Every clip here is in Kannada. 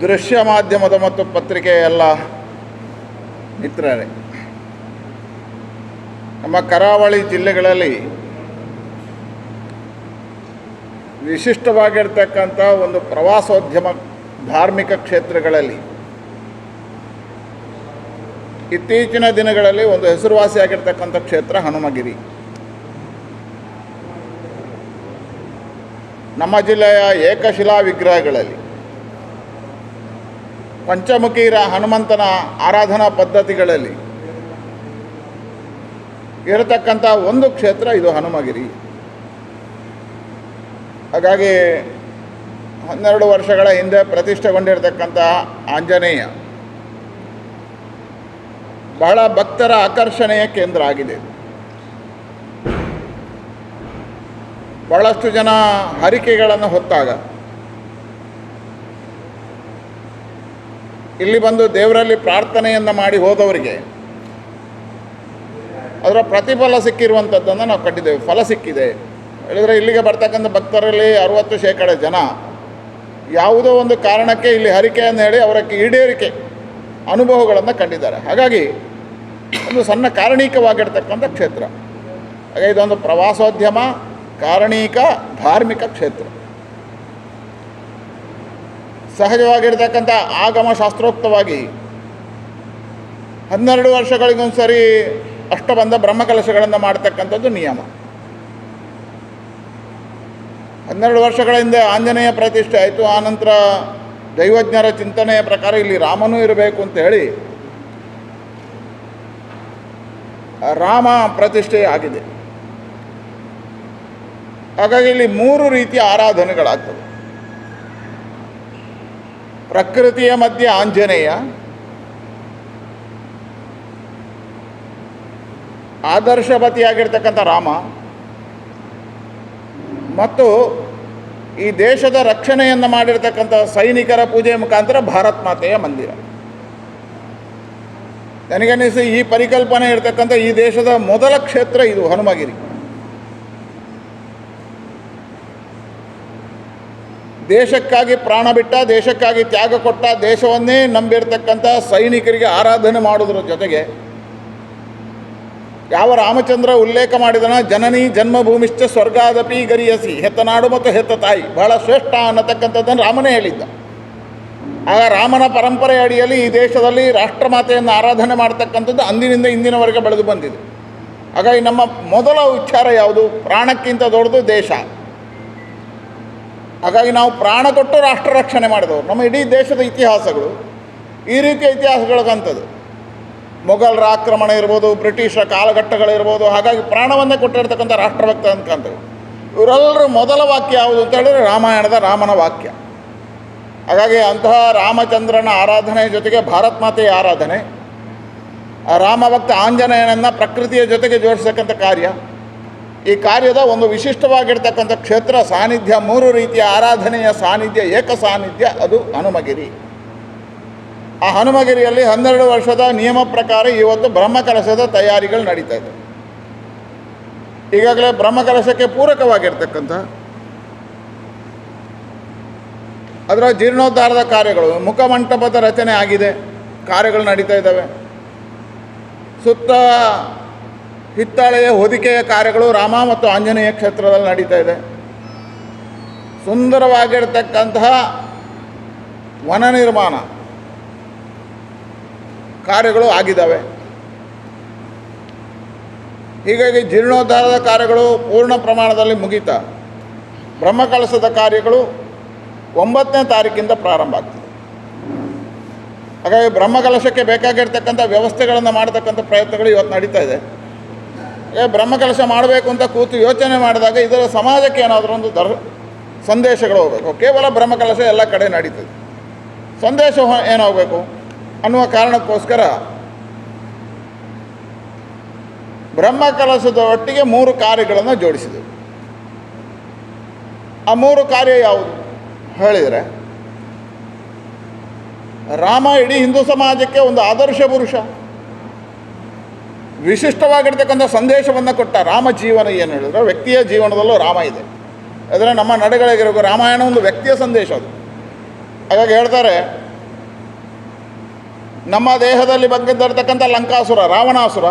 ದೃಶ್ಯ ಮಾಧ್ಯಮದ ಮತ್ತು ಪತ್ರಿಕೆಯ ಎಲ್ಲ ಮಿತ್ರರೇ, ನಮ್ಮ ಕರಾವಳಿ ಜಿಲ್ಲೆಗಳಲ್ಲಿ ವಿಶಿಷ್ಟವಾಗಿರ್ತಕ್ಕಂಥ ಒಂದು ಪ್ರವಾಸೋದ್ಯಮ ಧಾರ್ಮಿಕ ಕ್ಷೇತ್ರಗಳಲ್ಲಿ ಇತ್ತೀಚಿನ ದಿನಗಳಲ್ಲಿ ಒಂದು ಹೆಸರುವಾಸಿಯಾಗಿರ್ತಕ್ಕಂಥ ಕ್ಷೇತ್ರ ಹನುಮಗಿರಿ. ನಮ್ಮ ಜಿಲ್ಲೆಯ ಏಕಶಿಲಾ ವಿಗ್ರಹಗಳಲ್ಲಿ ಪಂಚಮುಖಿ ಹನುಮಂತನ ಆರಾಧನಾ ಪದ್ಧತಿಗಳಲ್ಲಿ ಇರತಕ್ಕಂಥ ಒಂದು ಕ್ಷೇತ್ರ ಇದು ಹನುಮಗಿರಿ. ಹಾಗಾಗಿ 12 ವರ್ಷಗಳ ಹಿಂದೆ ಪ್ರತಿಷ್ಠೆಗೊಂಡಿರತಕ್ಕಂಥ ಆಂಜನೇಯ ಬಹಳ ಭಕ್ತರ ಆಕರ್ಷಣೆಯ ಕೇಂದ್ರ ಆಗಿದೆ. ಬಹಳಷ್ಟು ಜನ ಹರಿಕೆಗಳನ್ನು ಹೊತ್ತಾಗ ಇಲ್ಲಿ ಬಂದು ದೇವರಲ್ಲಿ ಪ್ರಾರ್ಥನೆಯನ್ನು ಮಾಡಿ ಹೋದವರಿಗೆ ಅದರ ಪ್ರತಿಫಲ ಸಿಕ್ಕಿರುವಂಥದ್ದನ್ನು ನಾವು ಕಂಡಿದ್ದೇವೆ. ಫಲ ಸಿಕ್ಕಿದೆ ಹೇಳಿದರೆ ಇಲ್ಲಿಗೆ ಬರ್ತಕ್ಕಂಥ ಭಕ್ತರಲ್ಲಿ 60% ಜನ ಯಾವುದೋ ಒಂದು ಕಾರಣಕ್ಕೆ ಇಲ್ಲಿ ಹರಿಕೆಯನ್ನು ಹೇಳಿ ಅವರಕ್ಕೆ ಈಡೇರಿಕೆ ಅನುಭವಗಳನ್ನು ಕಂಡಿದ್ದಾರೆ. ಹಾಗಾಗಿ ಒಂದು ಸಣ್ಣ ಕಾರಣೀಕವಾಗಿರ್ತಕ್ಕಂಥ ಕ್ಷೇತ್ರ. ಹಾಗೆ ಇದೊಂದು ಪ್ರವಾಸೋದ್ಯಮ ಕಾರಣೀಕ ಧಾರ್ಮಿಕ ಕ್ಷೇತ್ರ. ಸಹಜವಾಗಿರ್ತಕ್ಕಂಥ ಆಗಮ ಶಾಸ್ತ್ರೋಕ್ತವಾಗಿ 12 ವರ್ಷಗಳಿಗೊಂದು ಸರಿ ಅಷ್ಟಬಂಧ ಬ್ರಹ್ಮಕಲಶಗಳನ್ನು ಮಾಡ್ತಕ್ಕಂಥದ್ದು ನಿಯಮ. 12 ವರ್ಷಗಳ ಹಿಂದೆ ಆಂಜನೇಯ ಪ್ರತಿಷ್ಠೆ ಆಯಿತು. ಆನಂತರ ದೈವಜ್ಞರ ಚಿಂತನೆಯ ಪ್ರಕಾರ ಇಲ್ಲಿ ರಾಮನೂ ಇರಬೇಕು ಅಂತ ಹೇಳಿ ರಾಮ ಪ್ರತಿಷ್ಠೆ ಆಗಿದೆ. ಹಾಗಾಗಿ ಇಲ್ಲಿ 3 ರೀತಿಯ ಆರಾಧನೆಗಳಾಗ್ತವೆ. ಪ್ರಕೃತಿಯ ಮಧ್ಯೆ ಆಂಜನೇಯ, ಆದರ್ಶಪತಿಯಾಗಿರ್ತಕ್ಕಂಥ ರಾಮ ಮತ್ತು ಈ ದೇಶದ ರಕ್ಷಣೆಯನ್ನು ಮಾಡಿರ್ತಕ್ಕಂಥ ಸೈನಿಕರ ಪೂಜೆಯ ಮುಖಾಂತರ ಭಾರತ್ ಮಾತೆಯ ಮಂದಿರ. ನನಗನ್ನಿಸಿ ಈ ಪರಿಕಲ್ಪನೆ ಇರತಕ್ಕಂಥ ಈ ದೇಶದ ಮೊದಲ ಕ್ಷೇತ್ರ ಇದು ಹನುಮಗಿರಿ. ದೇಶಕ್ಕಾಗಿ ಪ್ರಾಣ ಬಿಟ್ಟ, ದೇಶಕ್ಕಾಗಿ ತ್ಯಾಗ ಕೊಟ್ಟ, ದೇಶವನ್ನೇ ನಂಬಿರ್ತಕ್ಕಂಥ ಸೈನಿಕರಿಗೆ ಆರಾಧನೆ ಮಾಡೋದ್ರ ಜೊತೆಗೆ ಯಾವ ರಾಮಚಂದ್ರ ಉಲ್ಲೇಖ ಮಾಡಿದನ, ಜನನಿ ಜನ್ಮಭೂಮಿಶ್ಚ ಸ್ವರ್ಗಾದಪಿ ಗರಿಯಸಿ, ಹೆತ್ತ ನಾಡು ಮತ್ತು ಹೆತ್ತ ತಾಯಿ ಬಹಳ ಶ್ರೇಷ್ಠ ಅನ್ನತಕ್ಕಂಥದ್ದನ್ನು ರಾಮನೇ ಹೇಳಿದ್ದ. ಆಗ ರಾಮನ ಪರಂಪರೆ ಅಡಿಯಲ್ಲಿ ಈ ದೇಶದಲ್ಲಿ ರಾಷ್ಟ್ರಮಾತೆಯನ್ನು ಆರಾಧನೆ ಮಾಡ್ತಕ್ಕಂಥದ್ದು ಅಂದಿನಿಂದ ಇಂದಿನವರೆಗೆ ಬೆಳೆದು ಬಂದಿದೆ. ಹಾಗಾಗಿ ನಮ್ಮ ಮೊದಲ ವಿಚಾರ ಯಾವುದು? ಪ್ರಾಣಕ್ಕಿಂತ ದೊಡ್ಡದು ದೇಶ. ಹಾಗಾಗಿ ನಾವು ಪ್ರಾಣ ಕೊಟ್ಟು ರಾಷ್ಟ್ರ ರಕ್ಷಣೆ ಮಾಡಿದವರು. ನಮ್ಮ ಇಡೀ ದೇಶದ ಇತಿಹಾಸಗಳು ಈ ರೀತಿಯ ಇತಿಹಾಸಗಳಿಗಂಥದ್ದು. ಮೊಘಲರ ಆಕ್ರಮಣ ಇರ್ಬೋದು, ಬ್ರಿಟಿಷರ ಕಾಲಘಟ್ಟಗಳಿರ್ಬೋದು. ಹಾಗಾಗಿ ಪ್ರಾಣವನ್ನೇ ಕೊಟ್ಟಿರ್ತಕ್ಕಂಥ ರಾಷ್ಟ್ರಭಕ್ತ ಅಂದ್ಕೊಂತೇವೆ. ಇವರೆಲ್ಲರೂ ಮೊದಲ ವಾಕ್ಯ ಯಾವುದು ಅಂತ ಹೇಳಿದ್ರೆ ರಾಮಾಯಣದ ರಾಮನ ವಾಕ್ಯ. ಹಾಗಾಗಿ ಅಂತಹ ರಾಮಚಂದ್ರನ ಆರಾಧನೆಯ ಜೊತೆಗೆ ಭಾರತ್ ಮಾತೆಯ ಆರಾಧನೆ, ರಾಮಭಕ್ತ ಆಂಜನೇಯನನ್ನು ಪ್ರಕೃತಿಯ ಜೊತೆಗೆ ಜೋಡಿಸ್ತಕ್ಕಂಥ ಕಾರ್ಯ, ಈ ಕಾರ್ಯದ ಒಂದು ವಿಶಿಷ್ಟವಾಗಿರ್ತಕ್ಕಂಥ ಕ್ಷೇತ್ರ ಸಾನ್ನಿಧ್ಯ, 3 ರೀತಿಯ ಆರಾಧನೆಯ ಸಾನ್ನಿಧ್ಯ, ಏಕ ಸಾನ್ನಿಧ್ಯ, ಅದು ಹನುಮಗಿರಿ. ಆ ಹನುಮಗಿರಿಯಲ್ಲಿ 12 ವರ್ಷದ ನಿಯಮ ಪ್ರಕಾರ ಇವತ್ತು ಬ್ರಹ್ಮಕಲಶದ ತಯಾರಿಗಳು ನಡೀತಾ ಇದೆ. ಈಗಾಗಲೇ ಬ್ರಹ್ಮಕಲಶಕ್ಕೆ ಪೂರಕವಾಗಿರ್ತಕ್ಕಂಥ ಅದರ ಜೀರ್ಣೋದ್ಧಾರದ ಕಾರ್ಯಗಳು, ಮುಖಮಂಟಪದ ರಚನೆ ಆಗಿದೆ, ಕಾರ್ಯಗಳು ನಡೀತಾ ಇದ್ದಾವೆ. ಸುತ್ತ ಹಿತ್ತಾಳೆಯ ಹೊದಿಕೆಯ ಕಾರ್ಯಗಳು ರಾಮ ಮತ್ತು ಆಂಜನೇಯ ಕ್ಷೇತ್ರದಲ್ಲಿ ನಡೀತಾ ಇದೆ. ಸುಂದರವಾಗಿರ್ತಕ್ಕಂತಹ ವನ ನಿರ್ಮಾಣ ಕಾರ್ಯಗಳು ಆಗಿದ್ದಾವೆ. ಹೀಗಾಗಿ ಜೀರ್ಣೋದ್ಧಾರದ ಕಾರ್ಯಗಳು ಪೂರ್ಣ ಪ್ರಮಾಣದಲ್ಲಿ ಮುಗಿತಾ ಬ್ರಹ್ಮಕಲಶದ ಕಾರ್ಯಗಳು 9ನೇ ತಾರೀಕಿಂದ ಪ್ರಾರಂಭ ಆಗ್ತದೆ. ಹಾಗಾಗಿ ಬ್ರಹ್ಮಕಲಶಕ್ಕೆ ಬೇಕಾಗಿರ್ತಕ್ಕಂಥ ವ್ಯವಸ್ಥೆಗಳನ್ನು ಮಾಡತಕ್ಕಂಥ ಪ್ರಯತ್ನಗಳು ಇವತ್ತು ನಡೀತಾ ಇದೆ. ಬ್ರಹ್ಮಕಲಶ ಮಾಡಬೇಕು ಅಂತ ಕೂತು ಯೋಚನೆ ಮಾಡಿದಾಗ ಇದರ ಸಮಾಜಕ್ಕೆ ಏನಾದರೂ ಒಂದು ಸಂದೇಶಗಳು ಹೋಗಬೇಕು. ಕೇವಲ ಬ್ರಹ್ಮಕಲಶ ಎಲ್ಲ ಕಡೆ ನಡೀತದೆ, ಸಂದೇಶ ಏನಾಗಬೇಕು ಅನ್ನುವ ಕಾರಣಕ್ಕೋಸ್ಕರ ಬ್ರಹ್ಮಕಲಶದ ಒಟ್ಟಿಗೆ 3 ಕಾರ್ಯಗಳನ್ನು ಜೋಡಿಸಿದೆವು. ಆ 3 ಕಾರ್ಯ ಯಾವುದು ಹೇಳಿದರೆ, ರಾಮ ಇಡೀ ಹಿಂದೂ ಸಮಾಜಕ್ಕೆ ಒಂದು ಆದರ್ಶ ಪುರುಷ, ವಿಶಿಷ್ಟವಾಗಿರ್ತಕ್ಕಂಥ ಸಂದೇಶವನ್ನು ಕೊಟ್ಟ. ರಾಮ ಜೀವನ ಏನು ಹೇಳಿದ್ರೆ ವ್ಯಕ್ತಿಯ ಜೀವನದಲ್ಲೂ ರಾಮ ಇದೆ. ಆದರೆ ನಮ್ಮ ನಡೆಗಳಿಗಿರೋ ರಾಮಾಯಣ ಒಂದು ವ್ಯಕ್ತಿಯ ಸಂದೇಶ ಅದು. ಹಾಗಾಗಿ ಹೇಳ್ತಾರೆ ನಮ್ಮ ದೇಹದಲ್ಲಿ ಬಂದಿರತಕ್ಕಂಥ ಲಂಕಾಸುರ ರಾವಣಾಸುರ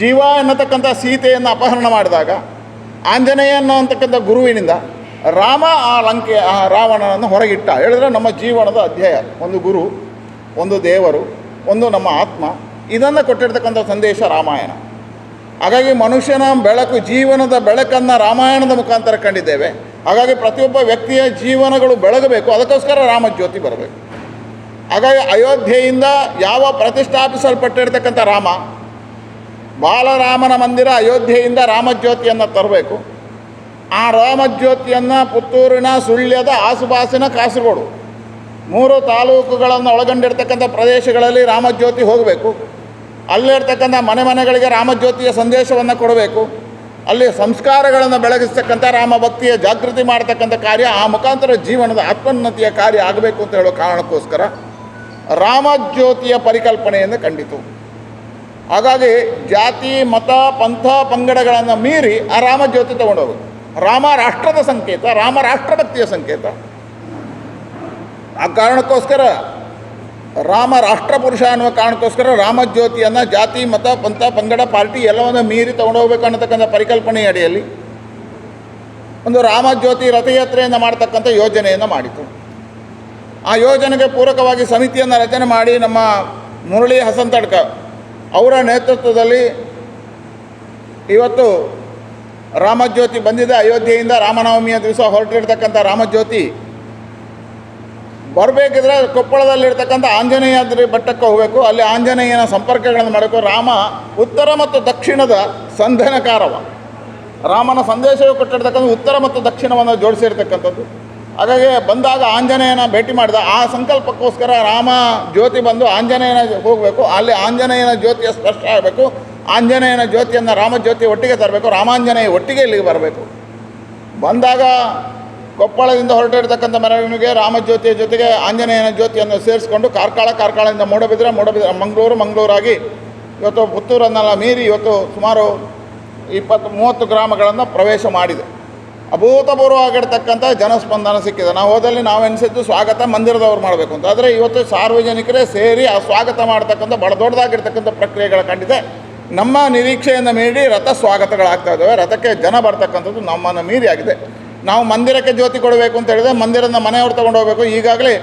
ಜೀವ ಎನ್ನತಕ್ಕಂಥ ಸೀತೆಯನ್ನು ಅಪಹರಣ ಮಾಡಿದಾಗ ಆಂಜನೇಯ ಅನ್ನತಕ್ಕಂಥ ಗುರುವಿನಿಂದ ರಾಮ ಆ ರಾವಣನನ್ನು ಹೊರಗಿಟ್ಟ. ಹೇಳಿದ್ರೆ ನಮ್ಮ ಜೀವನದ ಅಧ್ಯಾಯ, ಒಂದು ಗುರು, ಒಂದು ದೇವರು, ಒಂದು ನಮ್ಮ ಆತ್ಮ, ಇದನ್ನು ಕೊಟ್ಟಿರ್ತಕ್ಕಂಥ ಸಂದೇಶ ರಾಮಾಯಣ. ಹಾಗಾಗಿ ಮನುಷ್ಯನ ಬೆಳಕು, ಜೀವನದ ಬೆಳಕನ್ನು ರಾಮಾಯಣದ ಮುಖಾಂತರ ಕಂಡಿದ್ದೇವೆ. ಹಾಗಾಗಿ ಪ್ರತಿಯೊಬ್ಬ ವ್ಯಕ್ತಿಯ ಜೀವನಗಳು ಬೆಳಗಬೇಕು, ಅದಕ್ಕೋಸ್ಕರ ರಾಮಜ್ಯೋತಿ ಬರಬೇಕು. ಹಾಗಾಗಿ ಅಯೋಧ್ಯೆಯಿಂದ ಯಾವ ಪ್ರತಿಷ್ಠಾಪಿಸಲ್ಪಟ್ಟಿರ್ತಕ್ಕಂಥ ರಾಮ, ಬಾಲರಾಮನ ಮಂದಿರ ಅಯೋಧ್ಯೆಯಿಂದ ರಾಮಜ್ಯೋತಿಯನ್ನು ತರಬೇಕು. ಆ ರಾಮಜ್ಯೋತಿಯನ್ನು ಪುತ್ತೂರಿನ, ಸುಳ್ಯದ, ಆಸುಪಾಸಿನ, ಕಾಸರಗೋಡು 3 ತಾಲೂಕುಗಳನ್ನು ಒಳಗೊಂಡಿರ್ತಕ್ಕಂಥ ಪ್ರದೇಶಗಳಲ್ಲಿ ರಾಮಜ್ಯೋತಿ ಹೋಗಬೇಕು. ಅಲ್ಲಿರ್ತಕ್ಕಂಥ ಮನೆಗಳಿಗೆ ರಾಮಜ್ಯೋತಿಯ ಸಂದೇಶವನ್ನು ಕೊಡಬೇಕು. ಅಲ್ಲಿ ಸಂಸ್ಕಾರಗಳನ್ನು ಬೆಳಗಿಸ್ತಕ್ಕಂಥ ರಾಮ ಭಕ್ತಿಯ ಜಾಗೃತಿ ಮಾಡತಕ್ಕಂಥ ಕಾರ್ಯ, ಆ ಮುಖಾಂತರ ಜೀವನದ ಆತ್ಮೋನ್ನತಿಯ ಕಾರ್ಯ ಆಗಬೇಕು ಅಂತ ಹೇಳೋ ಕಾರಣಕ್ಕೋಸ್ಕರ ರಾಮಜ್ಯೋತಿಯ ಪರಿಕಲ್ಪನೆಯನ್ನು ಕಂಡಿತು. ಹಾಗಾಗಿ ಜಾತಿ, ಮತ, ಪಂಥ, ಪಂಗಡಗಳನ್ನು ಮೀರಿ ಆ ರಾಮಜ್ಯೋತಿ ತಗೊಂಡೋಗೋದು. ರಾಮ ರಾಷ್ಟ್ರದ ಸಂಕೇತ, ರಾಮ ರಾಷ್ಟ್ರಭಕ್ತಿಯ ಸಂಕೇತ. ಆ ಕಾರಣಕ್ಕೋಸ್ಕರ ರಾಮ ರಾಷ್ಟ್ರಪುರುಷ ಅನ್ನುವ ಕಾರಣಕ್ಕೋಸ್ಕರ ರಾಮಜ್ಯೋತಿಯನ್ನು ಜಾತಿ, ಮತ, ಪಂಥ, ಪಂಗಡ, ಪಾರ್ಟಿ ಎಲ್ಲವನ್ನು ಮೀರಿ ತಗೊಂಡೋಗ್ಬೇಕು ಅನ್ನತಕ್ಕಂಥ ಪರಿಕಲ್ಪನೆಯ ಅಡಿಯಲ್ಲಿ ಒಂದು ರಾಮಜ್ಯೋತಿ ರಥಯಾತ್ರೆಯನ್ನು ಮಾಡ್ತಕ್ಕಂಥ ಯೋಜನೆಯನ್ನು ಮಾಡಿತು. ಆ ಯೋಜನೆಗೆ ಪೂರಕವಾಗಿ ಸಮಿತಿಯನ್ನು ರಚನೆ ಮಾಡಿ ನಮ್ಮ ಮುರಳಿ ಹಸಂತಡ್ಕ ಅವರ ನೇತೃತ್ವದಲ್ಲಿ ಇವತ್ತು ರಾಮಜ್ಯೋತಿ ಬಂದಿದೆ. ಅಯೋಧ್ಯೆಯಿಂದ ರಾಮನವಮಿಯ ದಿವಸ ಹೊರಟಿರ್ತಕ್ಕಂಥ ರಾಮಜ್ಯೋತಿ ಬರಬೇಕಿದ್ರೆ ಕೊಪ್ಪಳದಲ್ಲಿರ್ತಕ್ಕಂಥ ಆಂಜನೇಯಾದ್ರಿ ಬೆಟ್ಟಕ್ಕೆ ಹೋಗಬೇಕು. ಅಲ್ಲಿ ಆಂಜನೇಯನ ಸಂಪರ್ಕಗಳನ್ನು ಮಾಡಬೇಕು. ರಾಮ ಉತ್ತರ ಮತ್ತು ದಕ್ಷಿಣದ ಸಂಧಾನಕಾರವ. ರಾಮನ ಸಂದೇಶವು ಕೊಟ್ಟಿರ್ತಕ್ಕಂಥ ಉತ್ತರ ಮತ್ತು ದಕ್ಷಿಣವನ್ನು ಜೋಡಿಸಿರ್ತಕ್ಕಂಥದ್ದು. ಹಾಗಾಗಿ ಬಂದಾಗ ಆಂಜನೇಯನ ಭೇಟಿ ಮಾಡಿದ. ಆ ಸಂಕಲ್ಪಕ್ಕೋಸ್ಕರ ರಾಮ ಜ್ಯೋತಿ ಬಂದು ಆಂಜನೇಯನ ಹೋಗಬೇಕು. ಅಲ್ಲಿ ಆಂಜನೇಯನ ಜ್ಯೋತಿಯ ಸ್ಪರ್ಶ ಆಗಬೇಕು. ಆಂಜನೇಯನ ಜ್ಯೋತಿಯನ್ನು ರಾಮಜ್ಯೋತಿ ಒಟ್ಟಿಗೆ ತರಬೇಕು. ರಾಮಾಂಜನೇಯ ಒಟ್ಟಿಗೆ ಇಲ್ಲಿಗೆ ಬರಬೇಕು. ಬಂದಾಗ ಕೊಪ್ಪಳದಿಂದ ಹೊರಟಿರ್ತಕ್ಕಂಥ ಮೆರವಣಿಗೆ ರಾಮಜ್ಯೋತಿಯ ಜೊತೆಗೆ ಆಂಜನೇಯನ ಜ್ಯೋತಿಯನ್ನು ಸೇರಿಸ್ಕೊಂಡು ಕಾರ್ಕಳದಿಂದ ಮೂಡಬಿದ್ರೆ ಮಂಗಳೂರಾಗಿ ಇವತ್ತು ಪುತ್ತೂರನ್ನೆಲ್ಲ ಮೀರಿ ಇವತ್ತು ಸುಮಾರು 20-30 ಗ್ರಾಮಗಳನ್ನು ಪ್ರವೇಶ ಮಾಡಿದೆ. ಅಭೂತಪೂರ್ವವಾಗಿರ್ತಕ್ಕಂಥ ಜನಸ್ಪಂದನ ಸಿಕ್ಕಿದೆ. ನಾವು ಹೋದಲ್ಲಿ ನಾವು ಎನಿಸಿದ್ದು ಸ್ವಾಗತ ಮಂದಿರದವ್ರು ಮಾಡಬೇಕು ಅಂತ. ಆದರೆ ಇವತ್ತು ಸಾರ್ವಜನಿಕರೇ ಸೇರಿ ಆ ಸ್ವಾಗತ ಮಾಡ್ತಕ್ಕಂಥ ಬಹಳ ದೊಡ್ಡದಾಗಿರ್ತಕ್ಕಂಥ ಪ್ರಕ್ರಿಯೆಗಳು ಕಂಡಿದೆ. ನಮ್ಮ ನಿರೀಕ್ಷೆಯನ್ನು ಮೀರಿ ರಥ ಸ್ವಾಗತಗಳಾಗ್ತಾ ಇದ್ದಾವೆ. ರಥಕ್ಕೆ ಜನ ಬರ್ತಕ್ಕಂಥದ್ದು ನಮ್ಮನ್ನು ಮೀರಿ ಆಗಿದೆ. ನಾವು ಮಂದಿರಕ್ಕೆ ಜ್ಯೋತಿ ಕೊಡಬೇಕು ಅಂತ ಹೇಳಿದ್ರೆ ಮಂದಿರದ ಮನೆಯವ್ರು ತೊಗೊಂಡು ಹೋಗಬೇಕು. ಈಗಾಗಲೇ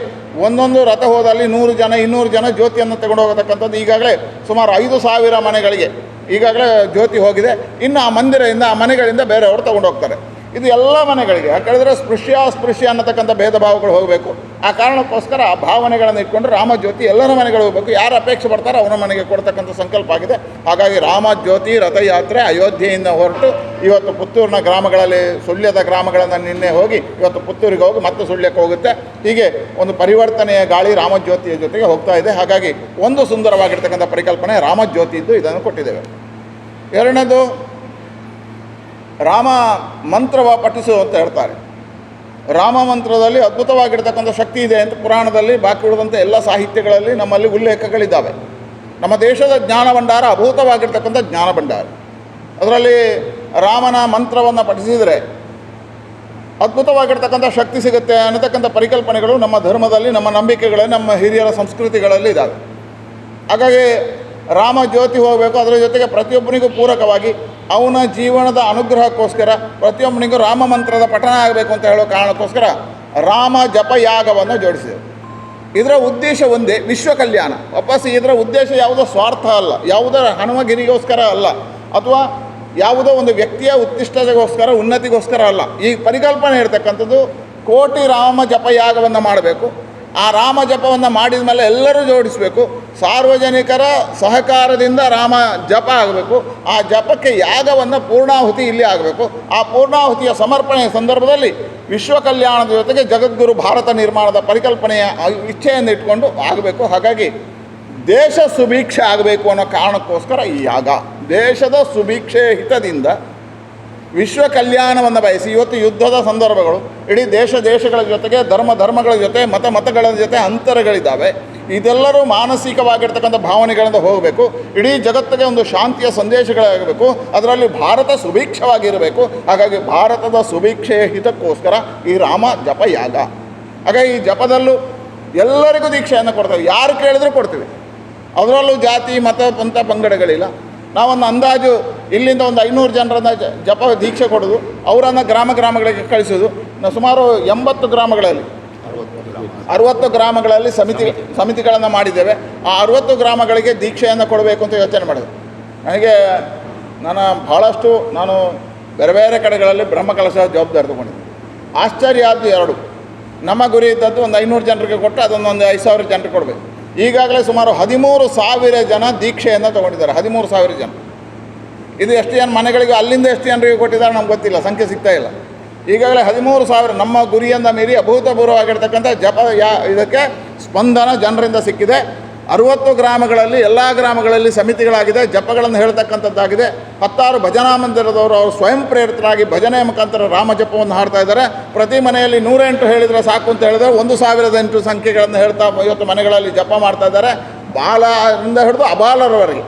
ಒಂದೊಂದು ರಥ ಹೋದಲ್ಲಿ 100 ಜನ 200 ಜನ ಜ್ಯೋತಿಯನ್ನು ತಗೊಂಡು ಹೋಗತಕ್ಕಂಥದ್ದು ಈಗಾಗಲೇ ಸುಮಾರು 5,000 ಮನೆಗಳಿಗೆ ಈಗಾಗಲೇ ಜ್ಯೋತಿ ಹೋಗಿದೆ. ಇನ್ನು ಆ ಮಂದಿರದಿಂದ, ಆ ಮನೆಗಳಿಂದ ಬೇರೆಯವರು ತೊಗೊಂಡು ಹೋಗ್ತಾರೆ. ಇದು ಎಲ್ಲ ಮನೆಗಳಿಗೆ. ಯಾಕಂದರೆ ಅಸ್ಪೃಶ್ಯ ಅನ್ನತಕ್ಕಂಥ ಭೇದ ಭಾವಗಳು ಹೋಗಬೇಕು. ಆ ಕಾರಣಕ್ಕೋಸ್ಕರ ಆ ಭಾವನೆಗಳನ್ನು ಇಟ್ಕೊಂಡು ರಾಮಜ್ಯೋತಿ ಎಲ್ಲರ ಮನೆಗಳು ಹೋಗಬೇಕು. ಯಾರು ಅಪೇಕ್ಷೆ ಬರ್ತಾರೋ ಅವನ ಮನೆಗೆ ಕೊಡ್ತಕ್ಕಂಥ ಸಂಕಲ್ಪ ಆಗಿದೆ. ಹಾಗಾಗಿ ರಾಮಜ್ಯೋತಿ ರಥಯಾತ್ರೆ ಅಯೋಧ್ಯೆಯಿಂದ ಹೊರಟು ಇವತ್ತು ಪುತ್ತೂರಿನ ಗ್ರಾಮಗಳಲ್ಲಿ, ಸುಳ್ಯದ ಗ್ರಾಮಗಳನ್ನು ನಿನ್ನೆ ಹೋಗಿ ಇವತ್ತು ಪುತ್ತೂರಿಗೆ ಹೋಗಿ ಮತ್ತೆ ಸುಳ್ಯಕ್ಕೆ ಹೋಗುತ್ತೆ. ಹೀಗೆ ಒಂದು ಪರಿವರ್ತನೆಯ ಗಾಳಿ ರಾಮಜ್ಯೋತಿಯ ಜೊತೆಗೆ ಹೋಗ್ತಾ ಇದೆ. ಹಾಗಾಗಿ ಒಂದು ಸುಂದರವಾಗಿರ್ತಕ್ಕಂಥ ಪರಿಕಲ್ಪನೆ ರಾಮಜ್ಯೋತಿ ಇದ್ದು ಇದನ್ನು ಕೊಟ್ಟಿದ್ದೇವೆ. ಎರಡನೇದು ರಾಮ ಮಂತ್ರವ ಪಠಿಸು ಅಂತ ಹೇಳ್ತಾರೆ. ರಾಮ ಮಂತ್ರದಲ್ಲಿ ಅದ್ಭುತವಾಗಿರ್ತಕ್ಕಂಥ ಶಕ್ತಿ ಇದೆ ಅಂತ ಪುರಾಣದಲ್ಲಿ, ಬಾಕಿ ಉಳಿದಂಥ ಎಲ್ಲ ಸಾಹಿತ್ಯಗಳಲ್ಲಿ ನಮ್ಮಲ್ಲಿ ಉಲ್ಲೇಖಗಳಿದ್ದಾವೆ. ನಮ್ಮ ದೇಶದ ಜ್ಞಾನ ಭಂಡಾರ ಅಭೂತವಾಗಿರ್ತಕ್ಕಂಥ ಜ್ಞಾನ ಭಂಡಾರ. ಅದರಲ್ಲಿ ರಾಮನ ಮಂತ್ರವನ್ನು ಪಠಿಸಿದರೆ ಅದ್ಭುತವಾಗಿರ್ತಕ್ಕಂಥ ಶಕ್ತಿ ಸಿಗುತ್ತೆ ಅನ್ನತಕ್ಕಂಥ ಪರಿಕಲ್ಪನೆಗಳು ನಮ್ಮ ಧರ್ಮದಲ್ಲಿ, ನಮ್ಮ ನಂಬಿಕೆಗಳಲ್ಲಿ, ನಮ್ಮ ಹಿರಿಯರ ಸಂಸ್ಕೃತಿಗಳಲ್ಲಿ ಇದ್ದಾವೆ. ಹಾಗಾಗಿ ರಾಮ ಜ್ಯೋತಿ ಹೋಗಬೇಕು. ಅದರ ಜೊತೆಗೆ ಪ್ರತಿಯೊಬ್ಬನಿಗೂ ಪೂರಕವಾಗಿ ಅವನ ಜೀವನದ ಅನುಗ್ರಹಕ್ಕೋಸ್ಕರ ಪ್ರತಿಯೊಬ್ಬನಿಗೂ ರಾಮ ಮಂತ್ರದ ಪಠಣ ಆಗಬೇಕು ಅಂತ ಹೇಳೋ ಕಾರಣಕ್ಕೋಸ್ಕರ ರಾಮ ಜಪ ಯಾಗವನ್ನು ಜೋಡಿಸಿದೆ. ಇದರ ಉದ್ದೇಶ ಒಂದೇ, ವಿಶ್ವ ಕಲ್ಯಾಣ. ವಾಪಸ್ ಇದರ ಉದ್ದೇಶ ಯಾವುದೋ ಸ್ವಾರ್ಥ ಅಲ್ಲ, ಯಾವುದೋ ಹನುಮಗಿರಿಗೋಸ್ಕರ ಅಲ್ಲ, ಅಥವಾ ಯಾವುದೋ ಒಂದು ವ್ಯಕ್ತಿಯ ಉತ್ತಿಷ್ಟತೆಗೋಸ್ಕರ, ಉನ್ನತಿಗೋಸ್ಕರ ಅಲ್ಲ. ಈ ಪರಿಕಲ್ಪನೆ ಇರತಕ್ಕಂಥದ್ದು ಕೋಟಿ ರಾಮ ಜಪ ಯಾಗವನ್ನು ಮಾಡಬೇಕು. ಆ ರಾಮ ಜಪವನ್ನು ಮಾಡಿದ ಮೇಲೆ ಎಲ್ಲರೂ ಜೋಡಿಸಬೇಕು. ಸಾರ್ವಜನಿಕರ ಸಹಕಾರದಿಂದ ರಾಮ ಜಪ ಆಗಬೇಕು. ಆ ಜಪಕ್ಕೆ ಯಾಗವನ್ನು ಪೂರ್ಣಾಹುತಿ ಇಲ್ಲಿ ಆಗಬೇಕು. ಆ ಪೂರ್ಣಾಹುತಿಯ ಸಮರ್ಪಣೆಯ ಸಂದರ್ಭದಲ್ಲಿ ವಿಶ್ವ ಕಲ್ಯಾಣದ ಜೊತೆಗೆ ಜಗದ್ಗುರು ಭಾರತ ನಿರ್ಮಾಣದ ಪರಿಕಲ್ಪನೆಯ ಇಚ್ಛೆಯನ್ನು ಇಟ್ಕೊಂಡು ಆಗಬೇಕು. ಹಾಗಾಗಿ ದೇಶ ಸುಭೀಕ್ಷೆ ಆಗಬೇಕು ಅನ್ನೋ ಕಾರಣಕ್ಕೋಸ್ಕರ ಈ ಯಾಗ. ದೇಶದ ಸುಭೀಕ್ಷೆ ಹಿತದಿಂದ ವಿಶ್ವ ಕಲ್ಯಾಣವನ್ನು ಬಯಸಿ ಇವತ್ತು ಯುದ್ಧದ ಸಂದರ್ಭಗಳು, ಇಡೀ ದೇಶಗಳ ಜೊತೆಗೆ ಧರ್ಮಗಳ ಜೊತೆ, ಮತಗಳ ಜೊತೆ ಅಂತರಗಳಿದ್ದಾವೆ. ಇದೆಲ್ಲರೂ ಮಾನಸಿಕವಾಗಿರ್ತಕ್ಕಂಥ ಭಾವನೆಗಳಿಂದ ಹೋಗಬೇಕು. ಇಡೀ ಜಗತ್ತಿಗೆ ಒಂದು ಶಾಂತಿಯ ಸಂದೇಶಗಳಾಗಬೇಕು. ಅದರಲ್ಲಿ ಭಾರತ ಸುಭೀಕ್ಷವಾಗಿರಬೇಕು. ಹಾಗಾಗಿ ಭಾರತದ ಸುಭೀಕ್ಷೆಯ ಹಿತಕ್ಕೋಸ್ಕರ ಈ ರಾಮ ಜಪ ಯಾಗ. ಹಾಗಾಗಿ ಈ ಜಪದಲ್ಲೂ ಎಲ್ಲರಿಗೂ ದೀಕ್ಷೆಯನ್ನು ಕೊಡ್ತೇವೆ. ಯಾರು ಕೇಳಿದ್ರೂ ಕೊಡ್ತೀವಿ. ಅದರಲ್ಲೂ ಜಾತಿ ಮತ ಪಂಥ ಪಂಗಡಗಳಿಲ್ಲ. ನಾವೊಂದು ಅಂದಾಜು ಇಲ್ಲಿಂದ ಒಂದು 500 ಜನರನ್ನು ಜಪ ದೀಕ್ಷೆ ಕೊಡೋದು, ಅವರನ್ನು ಗ್ರಾಮಗಳಿಗೆ ಕಳಿಸೋದು. ಸುಮಾರು 80 ಗ್ರಾಮಗಳಲ್ಲಿ 60 ಗ್ರಾಮಗಳಲ್ಲಿ ಸಮಿತಿಗಳನ್ನು ಮಾಡಿದ್ದೇವೆ. ಆ 60 ಗ್ರಾಮಗಳಿಗೆ ದೀಕ್ಷೆಯನ್ನು ಕೊಡಬೇಕು ಅಂತ ಯೋಚನೆ ಮಾಡಿದೆ. ನಾನು ಬೇರೆ ಬೇರೆ ಕಡೆಗಳಲ್ಲಿ ಬ್ರಹ್ಮಕಲಶ ಜವಾಬ್ದಾರಿ ತೊಗೊಂಡಿದ್ದೆ. ಆಶ್ಚರ್ಯ ಆದ್ದು 2. ನಮ್ಮ ಗುರಿ ಇದ್ದದ್ದು ಒಂದು 500 ಜನರಿಗೆ ಕೊಟ್ಟು ಅದನ್ನು ಒಂದು 5,000 ಜನರಿಗೆ ಕೊಡಬೇಕು. ಈಗಾಗಲೇ ಸುಮಾರು 13,000 ಜನ ದೀಕ್ಷೆಯನ್ನು ತೊಗೊಂಡಿದ್ದಾರೆ. 13,000 ಜನ. ಇದು ಎಷ್ಟು ಜನ ಮನೆಗಳಿಗೆ, ಅಲ್ಲಿಂದ ಎಷ್ಟು ಜನರಿಗೆ ಕೊಟ್ಟಿದ್ದಾರೆ ನಮ್ಗೆ ಗೊತ್ತಿಲ್ಲ, ಸಂಖ್ಯೆ ಸಿಗ್ತಾ ಇಲ್ಲ. ಈಗಾಗಲೇ 13,000 ನಮ್ಮ ಗುರಿಯನ್ನು ಮೀರಿ ಅಭೂತಪೂರ್ವವಾಗಿರ್ತಕ್ಕಂಥ ಇದಕ್ಕೆ ಸ್ಪಂದನ ಜನರಿಂದ ಸಿಕ್ಕಿದೆ. 60 ಗ್ರಾಮಗಳಲ್ಲಿ ಎಲ್ಲ ಗ್ರಾಮಗಳಲ್ಲಿ ಸಮಿತಿಗಳಾಗಿದೆ, ಜಪಗಳನ್ನು ಹೇಳ್ತಕ್ಕಂಥದ್ದಾಗಿದೆ. 16 ಭಜನಾ ಮಂದಿರದವರು ಅವರು ಸ್ವಯಂ ಪ್ರೇರಿತರಾಗಿ ಭಜನೆಯ ಮುಖಾಂತರ ರಾಮ ಜಪವನ್ನು ಹಾಡ್ತಾ ಇದ್ದಾರೆ. ಪ್ರತಿ ಮನೆಯಲ್ಲಿ 108 ಹೇಳಿದರೆ ಸಾಕು ಅಂತ ಹೇಳಿದರೆ 1,008 ಸಂಖ್ಯೆಗಳನ್ನು ಹೇಳ್ತಾ ಇವತ್ತು ಮನೆಗಳಲ್ಲಿ ಜಪ ಮಾಡ್ತಾ ಇದ್ದಾರೆ. ಬಾಲರಿಂದ ಹಿಡಿದು ಅಬಾಲರವರೆಗೆ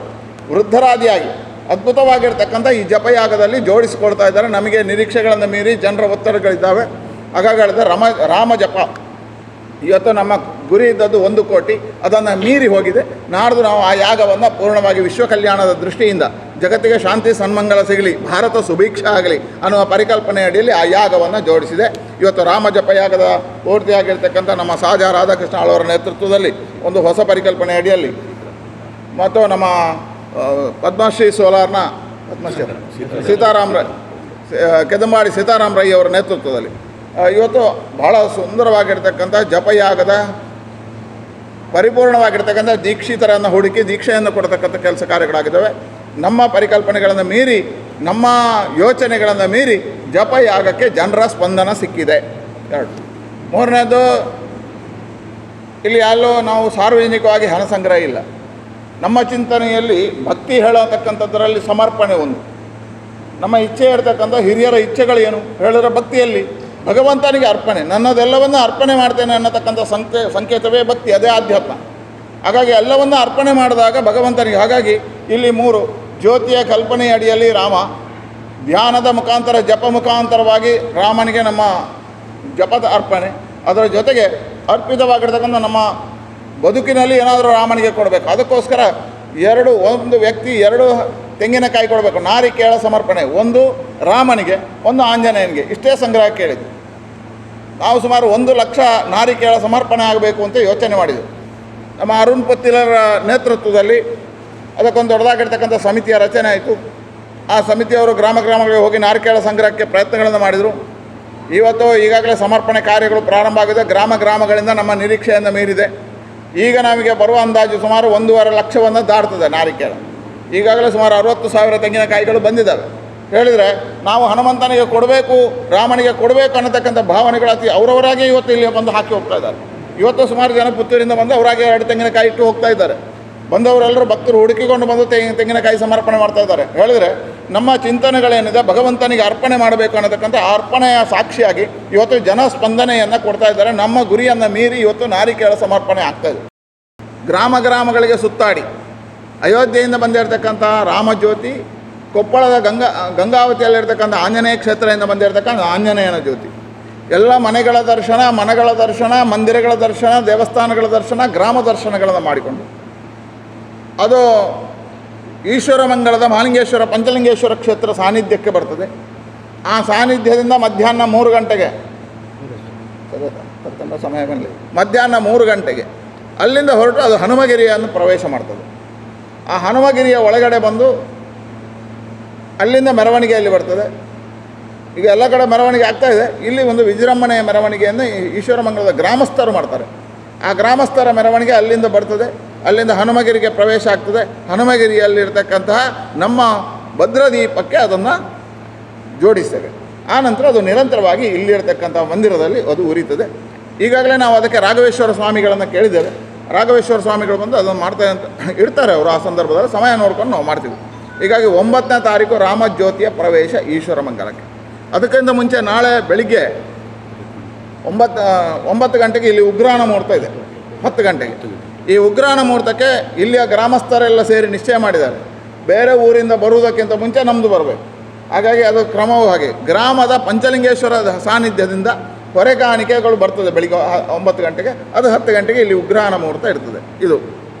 ವೃದ್ಧರಾದಿಯಾಗಿ ಅದ್ಭುತವಾಗಿರ್ತಕ್ಕಂಥ ಈ ಜಪಯಾಗದಲ್ಲಿ ಜೋಡಿಸಿಕೊಳ್ತಾ ಇದ್ದಾರೆ. ನಮಗೆ ನಿರೀಕ್ಷೆಗಳನ್ನು ಮೀರಿ ಜನರ ಒತ್ತಡಗಳಿದ್ದಾವೆ. ಹಾಗಾಗಿ ಹೇಳಿದ್ರೆ ರಾಮ ಜಪ ಇವತ್ತು ನಮ್ಮ ಗುರಿ ಇದ್ದದ್ದು 1 ಕೋಟಿ, ಅದನ್ನು ಮೀರಿ ಹೋಗಿದೆ. ನಾಡ್ದು ನಾವು ಆ ಯಾಗವನ್ನು ಪೂರ್ಣವಾಗಿ ವಿಶ್ವ ಕಲ್ಯಾಣದ ದೃಷ್ಟಿಯಿಂದ ಜಗತ್ತಿಗೆ ಶಾಂತಿ ಸನ್ಮಂಗಲ ಸಿಗಲಿ, ಭಾರತ ಸುಭಿಕ್ಷ ಆಗಲಿ ಅನ್ನುವ ಪರಿಕಲ್ಪನೆ ಅಡಿಯಲ್ಲಿ ಆ ಯಾಗವನ್ನು ಜೋಡಿಸಿದೆ. ಇವತ್ತು ರಾಮ ಜಪ ಯಾಗದ ಪೂರ್ತಿಯಾಗಿರ್ತಕ್ಕಂಥ ನಮ್ಮ ಸಹಜ ರಾಧಾಕೃಷ್ಣ ಅವರ ನೇತೃತ್ವದಲ್ಲಿ ಒಂದು ಹೊಸ ಪರಿಕಲ್ಪನೆ ಅಡಿಯಲ್ಲಿ ಮತ್ತು ನಮ್ಮ ಪದ್ಮಶ್ರೀ ಸೋಲಾರ್ನ ಕೆದಂಬಾಡಿ ಸೀತಾರಾಮ್ ರೈ ಅವರ ನೇತೃತ್ವದಲ್ಲಿ ಇವತ್ತು ಬಹಳ ಸುಂದರವಾಗಿರ್ತಕ್ಕಂಥ ಜಪಯಾಗದ ಪರಿಪೂರ್ಣವಾಗಿರ್ತಕ್ಕಂಥ ದೀಕ್ಷಿತರನ್ನು ಹುಡುಕಿ ದೀಕ್ಷೆಯನ್ನು ಕೊಡ್ತಕ್ಕಂಥ ಕೆಲಸ ಕಾರ್ಯಗಳಾಗಿದ್ದಾವೆ. ನಮ್ಮ ಪರಿಕಲ್ಪನೆಗಳನ್ನು ಮೀರಿ, ನಮ್ಮ ಯೋಚನೆಗಳನ್ನು ಮೀರಿ ಜಪಯಾಗಕ್ಕೆ ಜನರ ಸ್ಪಂದನ ಸಿಕ್ಕಿದೆ. 2. 3ನೇದು, ಇಲ್ಲಿ ಎಲ್ಲೋ ನಾವು ಸಾರ್ವಜನಿಕವಾಗಿ ಹಣ ಸಂಗ್ರಹ ಇಲ್ಲ. ನಮ್ಮ ಚಿಂತನೆಯಲ್ಲಿ ಭಕ್ತಿ ಹೇಳತಕ್ಕಂಥದ್ದರಲ್ಲಿ ಸಮರ್ಪಣೆ ಒಂದು. ನಮ್ಮ ಇಚ್ಛೆ ಇರ್ತಕ್ಕಂಥ ಹಿರಿಯರ ಇಚ್ಛೆಗಳೇನು ಹೇಳಿದ್ರೆ ಭಕ್ತಿಯಲ್ಲಿ ಭಗವಂತನಿಗೆ ಅರ್ಪಣೆ, ನನ್ನದೆಲ್ಲವನ್ನು ಅರ್ಪಣೆ ಮಾಡ್ತೇನೆ ಅನ್ನತಕ್ಕಂಥ ಸಂಕೇತವೇ ಭಕ್ತಿ, ಅದೇ ಆಧ್ಯಾತ್ಮ. ಹಾಗಾಗಿ ಎಲ್ಲವನ್ನು ಅರ್ಪಣೆ ಮಾಡಿದಾಗ ಭಗವಂತನಿಗೆ. ಹಾಗಾಗಿ ಇಲ್ಲಿ 3 ಜ್ಯೋತಿಯ ಕಲ್ಪನೆಯ ಅಡಿಯಲ್ಲಿ ರಾಮ, ಧ್ಯಾನದ ಮುಖಾಂತರ ಜಪ ಮುಖಾಂತರವಾಗಿ ರಾಮನಿಗೆ ನಮ್ಮ ಜಪದ ಅರ್ಪಣೆ, ಅದರ ಜೊತೆಗೆ ಅರ್ಪಿತವಾಗಿರ್ತಕ್ಕಂಥ ನಮ್ಮ ಬದುಕಿನಲ್ಲಿ ಏನಾದರೂ ರಾಮನಿಗೆ ಕೊಡಬೇಕು. ಅದಕ್ಕೋಸ್ಕರ ಒಂದು ವ್ಯಕ್ತಿ 2 ತೆಂಗಿನಕಾಯಿ ಕೊಡಬೇಕು. ನಾರಿಕೇಳ ಸಮರ್ಪಣೆ, 1 ರಾಮನಿಗೆ, 1 ಆಂಜನೇಯನಿಗೆ. ಇಷ್ಟೇ ಸಂಗ್ರಹ ಕೇಳಿದ್ದು. ನಾವು ಸುಮಾರು 1 ಲಕ್ಷ ನಾರಿಕೇಳ ಸಮರ್ಪಣೆ ಆಗಬೇಕು ಅಂತ ಯೋಚನೆ ಮಾಡಿದ್ವಿ. ನಮ್ಮ ಅರುಣ್ ಪತ್ತಿಲರ ನೇತೃತ್ವದಲ್ಲಿ ಅದಕ್ಕೊಂದು ದೊಡ್ಡದಾಗಿರ್ತಕ್ಕಂಥ ಸಮಿತಿಯ ರಚನೆ ಆಯಿತು. ಆ ಸಮಿತಿಯವರು ಗ್ರಾಮಗಳಿಗೆ ಹೋಗಿ ನಾರಿಕೇಳ ಸಂಗ್ರಹಕ್ಕೆ ಪ್ರಯತ್ನಗಳನ್ನು ಮಾಡಿದರು. ಇವತ್ತು ಈಗಾಗಲೇ ಸಮರ್ಪಣೆ ಕಾರ್ಯಗಳು ಪ್ರಾರಂಭ ಆಗಿದೆ. ಗ್ರಾಮಗಳಿಂದ ನಮ್ಮ ನಿರೀಕ್ಷೆಯನ್ನು ಮೀರಿದೆ. ಈಗ ನಮಗೆ ಬರುವ ಅಂದಾಜು ಸುಮಾರು 1.5 ಲಕ್ಷವನ್ನು ದಾಟ್ತದೆ ನಾರಿಕೇಳ. ಈಗಾಗಲೇ ಸುಮಾರು 60,000 ತೆಂಗಿನಕಾಯಿಗಳು ಬಂದಿದ್ದಾವೆ. ಹೇಳಿದರೆ ನಾವು ಹನುಮಂತನಿಗೆ ಕೊಡಬೇಕು, ರಾಮನಿಗೆ ಕೊಡಬೇಕು ಅನ್ನತಕ್ಕಂಥ ಭಾವನೆಗಳು ಅವರವರಾಗೆ ಇವತ್ತು ಇಲ್ಲಿ ಬಂದು ಹಾಕಿ ಹೋಗ್ತಾ ಇದ್ದಾರೆ. ಇವತ್ತು ಸುಮಾರು ಜನ ಪುತ್ತೂರಿಂದ ಬಂದು ಅವರಾಗೆ 2 ತೆಂಗಿನಕಾಯಿ ಇಟ್ಟು ಹೋಗ್ತಾ ಇದ್ದಾರೆ. ಬಂದವರೆಲ್ಲರೂ ಭಕ್ತರು ಹುಡುಕಿಕೊಂಡು ಬಂದು ತೆಂಗಿನಕಾಯಿ ಸಮರ್ಪಣೆ ಮಾಡ್ತಾ ಇದ್ದಾರೆ. ಹೇಳಿದರೆ ನಮ್ಮ ಚಿಂತನೆಗಳೇನಿದೆ ಭಗವಂತನಿಗೆ ಅರ್ಪಣೆ ಮಾಡಬೇಕು ಅನ್ನತಕ್ಕಂಥ ಅರ್ಪಣೆಯ ಸಾಕ್ಷಿಯಾಗಿ ಇವತ್ತು ಜನ ಸ್ಪಂದನೆಯನ್ನು ಕೊಡ್ತಾ ಇದ್ದಾರೆ. ನಮ್ಮ ಗುರಿಯನ್ನು ಮೀರಿ ಇವತ್ತು ನಾರಿಕೇಳ ಸಮರ್ಪಣೆ ಆಗ್ತಾಯಿದೆ. ಗ್ರಾಮಗಳಿಗೆ ಸುತ್ತಾಡಿ ಅಯೋಧ್ಯೆಯಿಂದ ಬಂದಿರತಕ್ಕಂಥ ರಾಮಜ್ಯೋತಿ, ಕೊಪ್ಪಳದ ಗಂಗಾವತಿಯಲ್ಲಿರ್ತಕ್ಕಂಥ ಆಂಜನೇಯ ಕ್ಷೇತ್ರದಿಂದ ಬಂದಿರತಕ್ಕಂಥ ಆಂಜನೇಯನ ಜ್ಯೋತಿ, ಎಲ್ಲ ಮನೆಗಳ ದರ್ಶನ, ಮಂದಿರಗಳ ದರ್ಶನ, ದೇವಸ್ಥಾನಗಳ ದರ್ಶನ, ಗ್ರಾಮ ದರ್ಶನಗಳನ್ನು ಮಾಡಿಕೊಂಡು ಅದು ಈಶ್ವರ ಮಂಗಳದ ಮಹಾಲಿಂಗೇಶ್ವರ ಪಂಚಲಿಂಗೇಶ್ವರ ಕ್ಷೇತ್ರ ಸಾನ್ನಿಧ್ಯಕ್ಕೆ ಬರ್ತದೆ. ಆ ಸಾನ್ನಿಧ್ಯದಿಂದ ಮಧ್ಯಾಹ್ನ 3 ಗಂಟೆಗೆ ಸಮಯ ಬರಲಿ, ಮಧ್ಯಾಹ್ನ 3 ಗಂಟೆಗೆ ಅಲ್ಲಿಂದ ಹೊರಟು ಅದು ಹನುಮಗಿರಿಯನ್ನು ಪ್ರವೇಶ ಮಾಡ್ತದೆ. ಆ ಹನುಮಗಿರಿಯ ಒಳಗಡೆ ಬಂದು ಅಲ್ಲಿಂದ ಮೆರವಣಿಗೆಯಲ್ಲಿ ಬರ್ತದೆ. ಈಗ ಎಲ್ಲ ಕಡೆ ಮೆರವಣಿಗೆ ಆಗ್ತಾಯಿದೆ. ಇಲ್ಲಿ ಒಂದು ವಿಜೃಂಭಣೆಯ ಮೆರವಣಿಗೆಯನ್ನು ಈಶ್ವರ ಮಂಗಳದ ಗ್ರಾಮಸ್ಥರು ಮಾಡ್ತಾರೆ. ಆ ಗ್ರಾಮಸ್ಥರ ಮೆರವಣಿಗೆ ಅಲ್ಲಿಂದ ಬರ್ತದೆ. ಅಲ್ಲಿಂದ ಹನುಮಗಿರಿಗೆ ಪ್ರವೇಶ ಆಗ್ತದೆ. ಹನುಮಗಿರಿಯಲ್ಲಿರ್ತಕ್ಕಂತಹ ನಮ್ಮ ಭದ್ರದೀಪಕ್ಕೆ ಅದನ್ನು ಜೋಡಿಸ್ತೇವೆ. ಆನಂತರ ಅದು ನಿರಂತರವಾಗಿ ಇಲ್ಲಿರ್ತಕ್ಕಂಥ ಮಂದಿರದಲ್ಲಿ ಅದು ಉರಿತದೆ. ಈಗಾಗಲೇ ನಾವು ಅದಕ್ಕೆ ರಾಘವೇಶ್ವರ ಸ್ವಾಮಿಗಳನ್ನು ಕೇಳಿದ್ದೇವೆ. ರಾಘವೇಶ್ವರ ಸ್ವಾಮಿಗಳು ಬಂದು ಅದನ್ನು ಮಾಡ್ತಾರೆ ಅಂತ ಇರ್ತಾರೆ ಅವರು. ಆ ಸಂದರ್ಭದಲ್ಲಿ ಸಮಯ ನೋಡ್ಕೊಂಡು ನಾವು ಮಾಡ್ತೀವಿ. ಹೀಗಾಗಿ 9ನೇ ತಾರೀಕು ರಾಮಜ್ಯೋತಿಯ ಪ್ರವೇಶ ಈಶ್ವರ ಮಂಗಲಕ್ಕೆ. ಅದಕ್ಕಿಂತ ಮುಂಚೆ ನಾಳೆ ಬೆಳಿಗ್ಗೆ 9 ಗಂಟೆಗೆ ಇಲ್ಲಿ ಉಗ್ರಾಣ ಮುಹೂರ್ತ ಇದೆ. 10 ಗಂಟೆಗೆ ಈ ಉಗ್ರಾಣ ಮುಹೂರ್ತಕ್ಕೆ ಇಲ್ಲಿಯ ಗ್ರಾಮಸ್ಥರೆಲ್ಲ ಸೇರಿ ನಿಶ್ಚಯ ಮಾಡಿದ್ದಾರೆ. ಬೇರೆ ಊರಿಂದ ಬರುವುದಕ್ಕಿಂತ ಮುಂಚೆ ನಮ್ಮದು ಬರಬೇಕು. ಹಾಗಾಗಿ ಅದು ಕ್ರಮವೂ ಹಾಗೆ. ಗ್ರಾಮದ ಪಂಚಲಿಂಗೇಶ್ವರ ಸಾನ್ನಿಧ್ಯದಿಂದ ಹೊರೆ ಕಾಣಿಕೆಗಳು ಬರ್ತದೆ ಬೆಳಿಗ್ಗೆ 9 ಗಂಟೆಗೆ. ಅದು 10 ಗಂಟೆಗೆ ಇಲ್ಲಿ ಉಗ್ರಾಣ ಮುಹೂರ್ತ ಇರ್ತದೆ. ಇದು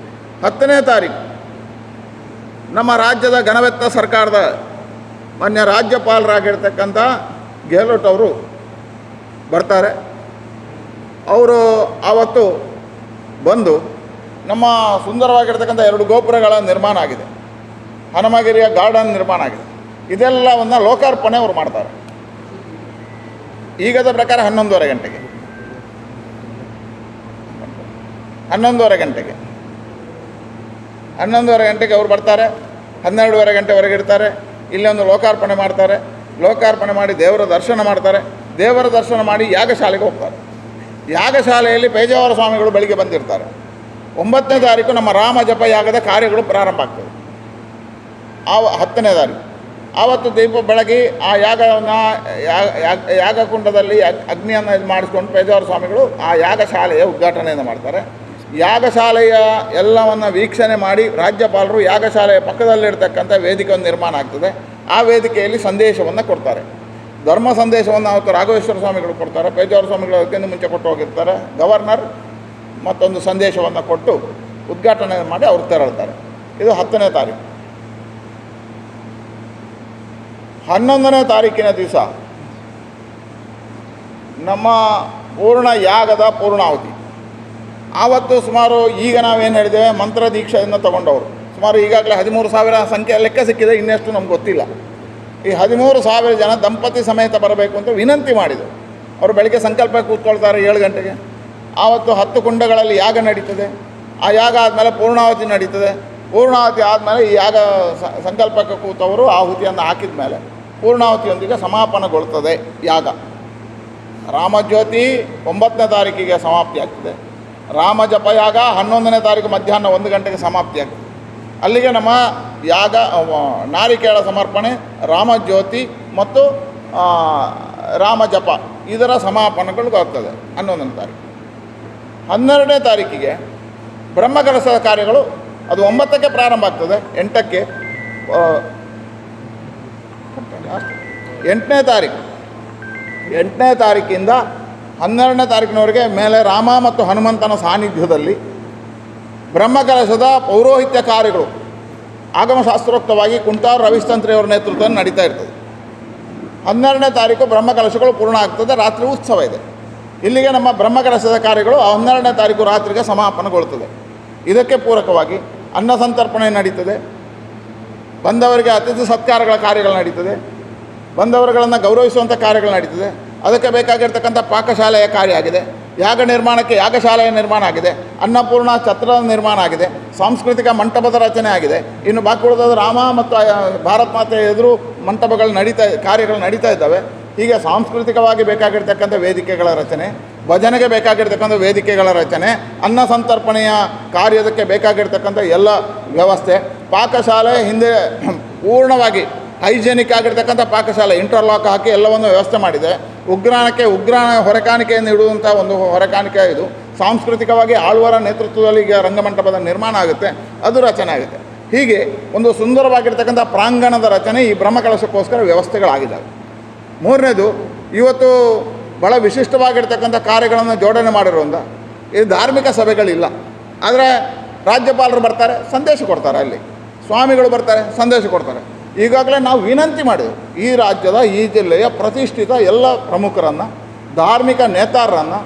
10ನೇ ತಾರೀಕು ನಮ್ಮ ರಾಜ್ಯದ ಘನವೆತ್ತ ಸರ್ಕಾರದ ಮಾನ್ಯ ರಾಜ್ಯಪಾಲರಾಗಿರ್ತಕ್ಕಂಥ ಗೆಹ್ಲೋಟ್ ಅವರು ಬರ್ತಾರೆ. ಅವರು ಆವತ್ತು ಬಂದು ನಮ್ಮ ಸುಂದರವಾಗಿರ್ತಕ್ಕಂಥ 2 ಗೋಪುರಗಳ ನಿರ್ಮಾಣ ಆಗಿದೆ, ಹನುಮಗಿರಿಯ ಗಾರ್ಡನ್ ನಿರ್ಮಾಣ ಆಗಿದೆ, ಇದೆಲ್ಲವನ್ನು ಲೋಕಾರ್ಪಣೆ ಅವರು ಮಾಡ್ತಾರೆ. ಈಗದ ಪ್ರಕಾರ 11:30 ಗಂಟೆಗೆ 11:30 ಗಂಟೆಗೆ ಅವ್ರು ಬರ್ತಾರೆ. 12:30 ಗಂಟೆವರೆಗೆ ಇರ್ತಾರೆ. ಇಲ್ಲಿ ಒಂದು ಲೋಕಾರ್ಪಣೆ ಮಾಡ್ತಾರೆ. ಲೋಕಾರ್ಪಣೆ ಮಾಡಿ ದೇವರ ದರ್ಶನ ಮಾಡ್ತಾರೆ. ದೇವರ ದರ್ಶನ ಮಾಡಿ ಯಾಗಶಾಲೆಗೆ ಹೋಗ್ತಾರೆ. ಯಾಗಶಾಲೆಯಲ್ಲಿ ಪೇಜಾವರ ಸ್ವಾಮಿಗಳು ಬೆಳಿಗ್ಗೆ ಬಂದಿರ್ತಾರೆ. 9ನೇ ತಾರೀಕು ನಮ್ಮ ರಾಮ ಜಪ ಯಾಗದ ಕಾರ್ಯಗಳು ಪ್ರಾರಂಭ ಆಗ್ತದೆ. 10ನೇ ತಾರೀಕು ಆವತ್ತು ದೀಪ ಬೆಳಗಿ ಆ ಯಾಗವನ್ನು ಯಾಗಕುಂಡದಲ್ಲಿ ಅಗ್ನಿಯನ್ನು ಇದು ಮಾಡಿಸ್ಕೊಂಡು ಪೇಜಾವರ ಸ್ವಾಮಿಗಳು ಆ ಯಾಗಶಾಲೆಯ ಉದ್ಘಾಟನೆಯನ್ನು ಮಾಡ್ತಾರೆ. ಯಾಗಶಾಲೆಯ ಎಲ್ಲವನ್ನು ವೀಕ್ಷಣೆ ಮಾಡಿ ರಾಜ್ಯಪಾಲರು ಯಾಗಶಾಲೆಯ ಪಕ್ಕದಲ್ಲಿರ್ತಕ್ಕಂಥ ವೇದಿಕೆಯನ್ನು ನಿರ್ಮಾಣ ಆಗ್ತದೆ. ಆ ವೇದಿಕೆಯಲ್ಲಿ ಸಂದೇಶವನ್ನು ಕೊಡ್ತಾರೆ. ಧರ್ಮ ಸಂದೇಶವನ್ನು ಅವತ್ತು ರಾಘವೇಶ್ವರ ಸ್ವಾಮಿಗಳು ಕೊಡ್ತಾರೆ. ಪೇಜಾವರ ಸ್ವಾಮಿಗಳು ಅದಕ್ಕಿಂತ ಮುಂಚೆ ಕೊಟ್ಟು ಹೋಗಿರ್ತಾರೆ. ಗವರ್ನರ್ ಮತ್ತೊಂದು ಸಂದೇಶವನ್ನು ಕೊಟ್ಟು ಉದ್ಘಾಟನೆ ಮಾಡಿ ಅವರು ತೆರಳ್ತಾರೆ. ಇದು 10ನೇ ತಾರೀಕು. 11ನೇ ತಾರೀಕಿನ ದಿವಸ ನಮ್ಮ ಪೂರ್ಣ ಯಾಗದ ಪೂರ್ಣಾಹುತಿ. ಆವತ್ತು ಸುಮಾರು ಈಗ ನಾವೇನು ಹೇಳಿದ್ದೇವೆ ಮಂತ್ರ ದೀಕ್ಷೆಯನ್ನು ತಗೊಂಡವರು ಸುಮಾರು ಈಗಾಗಲೇ 13,000 ಸಂಖ್ಯೆ ಲೆಕ್ಕ ಸಿಕ್ಕಿದೆ. ಇನ್ನೆಷ್ಟು ನಮ್ಗೆ ಗೊತ್ತಿಲ್ಲ. ಈ 13,000 ಜನ ದಂಪತಿ ಸಮೇತ ಬರಬೇಕು ಅಂತ ವಿನಂತಿ ಮಾಡಿದರು. ಅವರು ಬೆಳಗ್ಗೆ ಸಂಕಲ್ಪ ಕೂತ್ಕೊಳ್ತಾರೆ 7 ಗಂಟೆಗೆ. ಆವತ್ತು 10 ಕುಂಡಗಳಲ್ಲಿ ಯಾಗ ನಡೀತದೆ. ಆ ಯಾಗ ಆದಮೇಲೆ ಪೂರ್ಣಾಹುತಿ ನಡೀತದೆ. ಪೂರ್ಣಾಹುತಿ ಆದಮೇಲೆ ಈ ಯಾಗ ಸಂಕಲ್ಪಕ್ಕೆ ಕೂತವರು ಆಹುತಿಯನ್ನು ಹಾಕಿದ ಮೇಲೆ ಪೂರ್ಣಾಹುತಿಯೊಂದಿಗೆ ಸಮಾಪನಗೊಳ್ತದೆ ಯಾಗ. ರಾಮಜ್ಯೋತಿ 9ನೇ ತಾರೀಕಿಗೆ ಸಮಾಪ್ತಿ ಆಗ್ತದೆ. ರಾಮ ಜಪಯಾಗ 11ನೇ ತಾರೀಕು ಮಧ್ಯಾಹ್ನ 1 ಗಂಟೆಗೆ ಸಮಾಪ್ತಿ ಆಗ್ತದೆ. ಅಲ್ಲಿಗೆ ನಮ್ಮ ಯಾಗ ನಾರಿಕೇಳ ಸಮರ್ಪಣೆ, ರಾಮಜ್ಯೋತಿ ಮತ್ತು ರಾಮ ಜಪ ಇದರ ಸಮಾಪನಗಳು ಆಗ್ತದೆ 11ನೇ ತಾರೀಕು. 12ನೇ ತಾರೀಕಿಗೆ ಬ್ರಹ್ಮಕಲಶದ ಕಾರ್ಯಗಳು ಅದು 9ಕ್ಕೆ ಪ್ರಾರಂಭ ಆಗ್ತದೆ. 8ಕ್ಕೆ 8ನೇ ತಾರೀಕಿಂದ 12ನೇ ತಾರೀಕಿನವರೆಗೆ ಮೇಲೆ ರಾಮ ಮತ್ತು ಹನುಮಂತನ ಸಾನ್ನಿಧ್ಯದಲ್ಲಿ ಬ್ರಹ್ಮಕಲಶದ ಪೌರೋಹಿತ್ಯ ಕಾರ್ಯಗಳು ಆಗಮಶಾಸ್ತ್ರೋಕ್ತವಾಗಿ ಕುಂಟಾರು ರವಿಸ್ತಂತ್ರಿಯವರ ನೇತೃತ್ವದಲ್ಲಿ ನಡೀತಾ ಇರ್ತದೆ. 12ನೇ ತಾರೀಕು ಬ್ರಹ್ಮಕಲಶಗಳು ಪೂರ್ಣ ಆಗ್ತದೆ. ರಾತ್ರಿ ಉತ್ಸವ ಇದೆ. ಇಲ್ಲಿಗೆ ನಮ್ಮ ಬ್ರಹ್ಮಕಲಶದ ಕಾರ್ಯಗಳು 12ನೇ ತಾರೀಕು ರಾತ್ರಿಗೆ ಸಮಾಪನಗೊಳ್ತದೆ. ಇದಕ್ಕೆ ಪೂರಕವಾಗಿ ಅನ್ನ ಸಂತರ್ಪಣೆ ನಡೀತದೆ. ಬಂದವರಿಗೆ ಅತಿಥಿ ಸತ್ಕಾರಗಳ ಕಾರ್ಯಗಳು ನಡೀತದೆ. ಬಂದವರುಗಳನ್ನು ಗೌರವಿಸುವಂಥ ಕಾರ್ಯಗಳು ನಡೀತದೆ. ಅದಕ್ಕೆ ಬೇಕಾಗಿರ್ತಕ್ಕಂಥ ಪಾಕಶಾಲೆಯ ಕಾರ್ಯ ಆಗಿದೆ. ಯಾಗ ನಿರ್ಮಾಣಕ್ಕೆ ಯಾಗಶಾಲೆಯ ನಿರ್ಮಾಣ ಆಗಿದೆ. ಅನ್ನಪೂರ್ಣ ಛತ್ರದ ನಿರ್ಮಾಣ ಆಗಿದೆ. ಸಾಂಸ್ಕೃತಿಕ ಮಂಟಪದ ರಚನೆ ಆಗಿದೆ. ಇನ್ನು ಬಾಕಿ ಉಳಿದ ರಾಮ ಮತ್ತು ಭಾರತ್ ಮಾತೆ ಎದುರು ಮಂಟಪಗಳು ಕಾರ್ಯಗಳು ನಡೀತಾ ಇದ್ದಾವೆ. ಹೀಗೆ ಸಾಂಸ್ಕೃತಿಕವಾಗಿ ಬೇಕಾಗಿರ್ತಕ್ಕಂಥ ವೇದಿಕೆಗಳ ರಚನೆ, ಭಜನೆಗೆ ಬೇಕಾಗಿರ್ತಕ್ಕಂಥ ವೇದಿಕೆಗಳ ರಚನೆ, ಅನ್ನ ಸಂತರ್ಪಣೆಯ ಕಾರ್ಯದಕ್ಕೆ ಬೇಕಾಗಿರ್ತಕ್ಕಂಥ ಎಲ್ಲ ವ್ಯವಸ್ಥೆ, ಪಾಕಶಾಲೆ ಹಿಂದೆ ಪೂರ್ಣವಾಗಿ ಹೈಜೆನಿಕ್ ಆಗಿರ್ತಕ್ಕಂಥ ಪಾಕಶಾಲೆ ಇಂಟರ್ಲಾಕ್ ಹಾಕಿ ಎಲ್ಲವನ್ನು ವ್ಯವಸ್ಥೆ ಮಾಡಿದೆ. ಉಗ್ರಾಣ ಹೊರಕಾಣಿಕೆಯನ್ನು ಇಡುವಂಥ ಒಂದು ಹೊರಕಾಣಿಕೆ ಇದು. ಸಾಂಸ್ಕೃತಿಕವಾಗಿ ಆಳ್ವರ ನೇತೃತ್ವದಲ್ಲಿ ಈಗ ರಂಗಮಂಟಪದ ನಿರ್ಮಾಣ ಆಗುತ್ತೆ, ಅದು ರಚನೆ ಆಗುತ್ತೆ. ಹೀಗೆ ಒಂದು ಸುಂದರವಾಗಿರ್ತಕ್ಕಂಥ ಪ್ರಾಂಗಣದ ರಚನೆ ಈ ಬ್ರಹ್ಮಕಲಶಕ್ಕೋಸ್ಕರ ವ್ಯವಸ್ಥೆಗಳಾಗಿದ್ದಾವೆ. 3ನೇದು, ಇವತ್ತು ಭಾಳ ವಿಶಿಷ್ಟವಾಗಿರ್ತಕ್ಕಂಥ ಕಾರ್ಯಗಳನ್ನು ಜೋಡಣೆ ಮಾಡಿರುವಂಥ ಈ ಧಾರ್ಮಿಕ ಸಭೆಗಳಿಲ್ಲ. ಆದರೆ ರಾಜ್ಯಪಾಲರು ಬರ್ತಾರೆ, ಸಂದೇಶ ಕೊಡ್ತಾರೆ. ಅಲ್ಲಿ ಸ್ವಾಮಿಗಳು ಬರ್ತಾರೆ, ಸಂದೇಶ ಕೊಡ್ತಾರೆ. ಈಗಾಗಲೇ ನಾವು ವಿನಂತಿ ಮಾಡಿದೆವು ಈ ರಾಜ್ಯದ ಈ ಜಿಲ್ಲೆಯ ಪ್ರತಿಷ್ಠಿತ ಎಲ್ಲ ಪ್ರಮುಖರನ್ನು, ಧಾರ್ಮಿಕ ನೇತಾರರನ್ನು,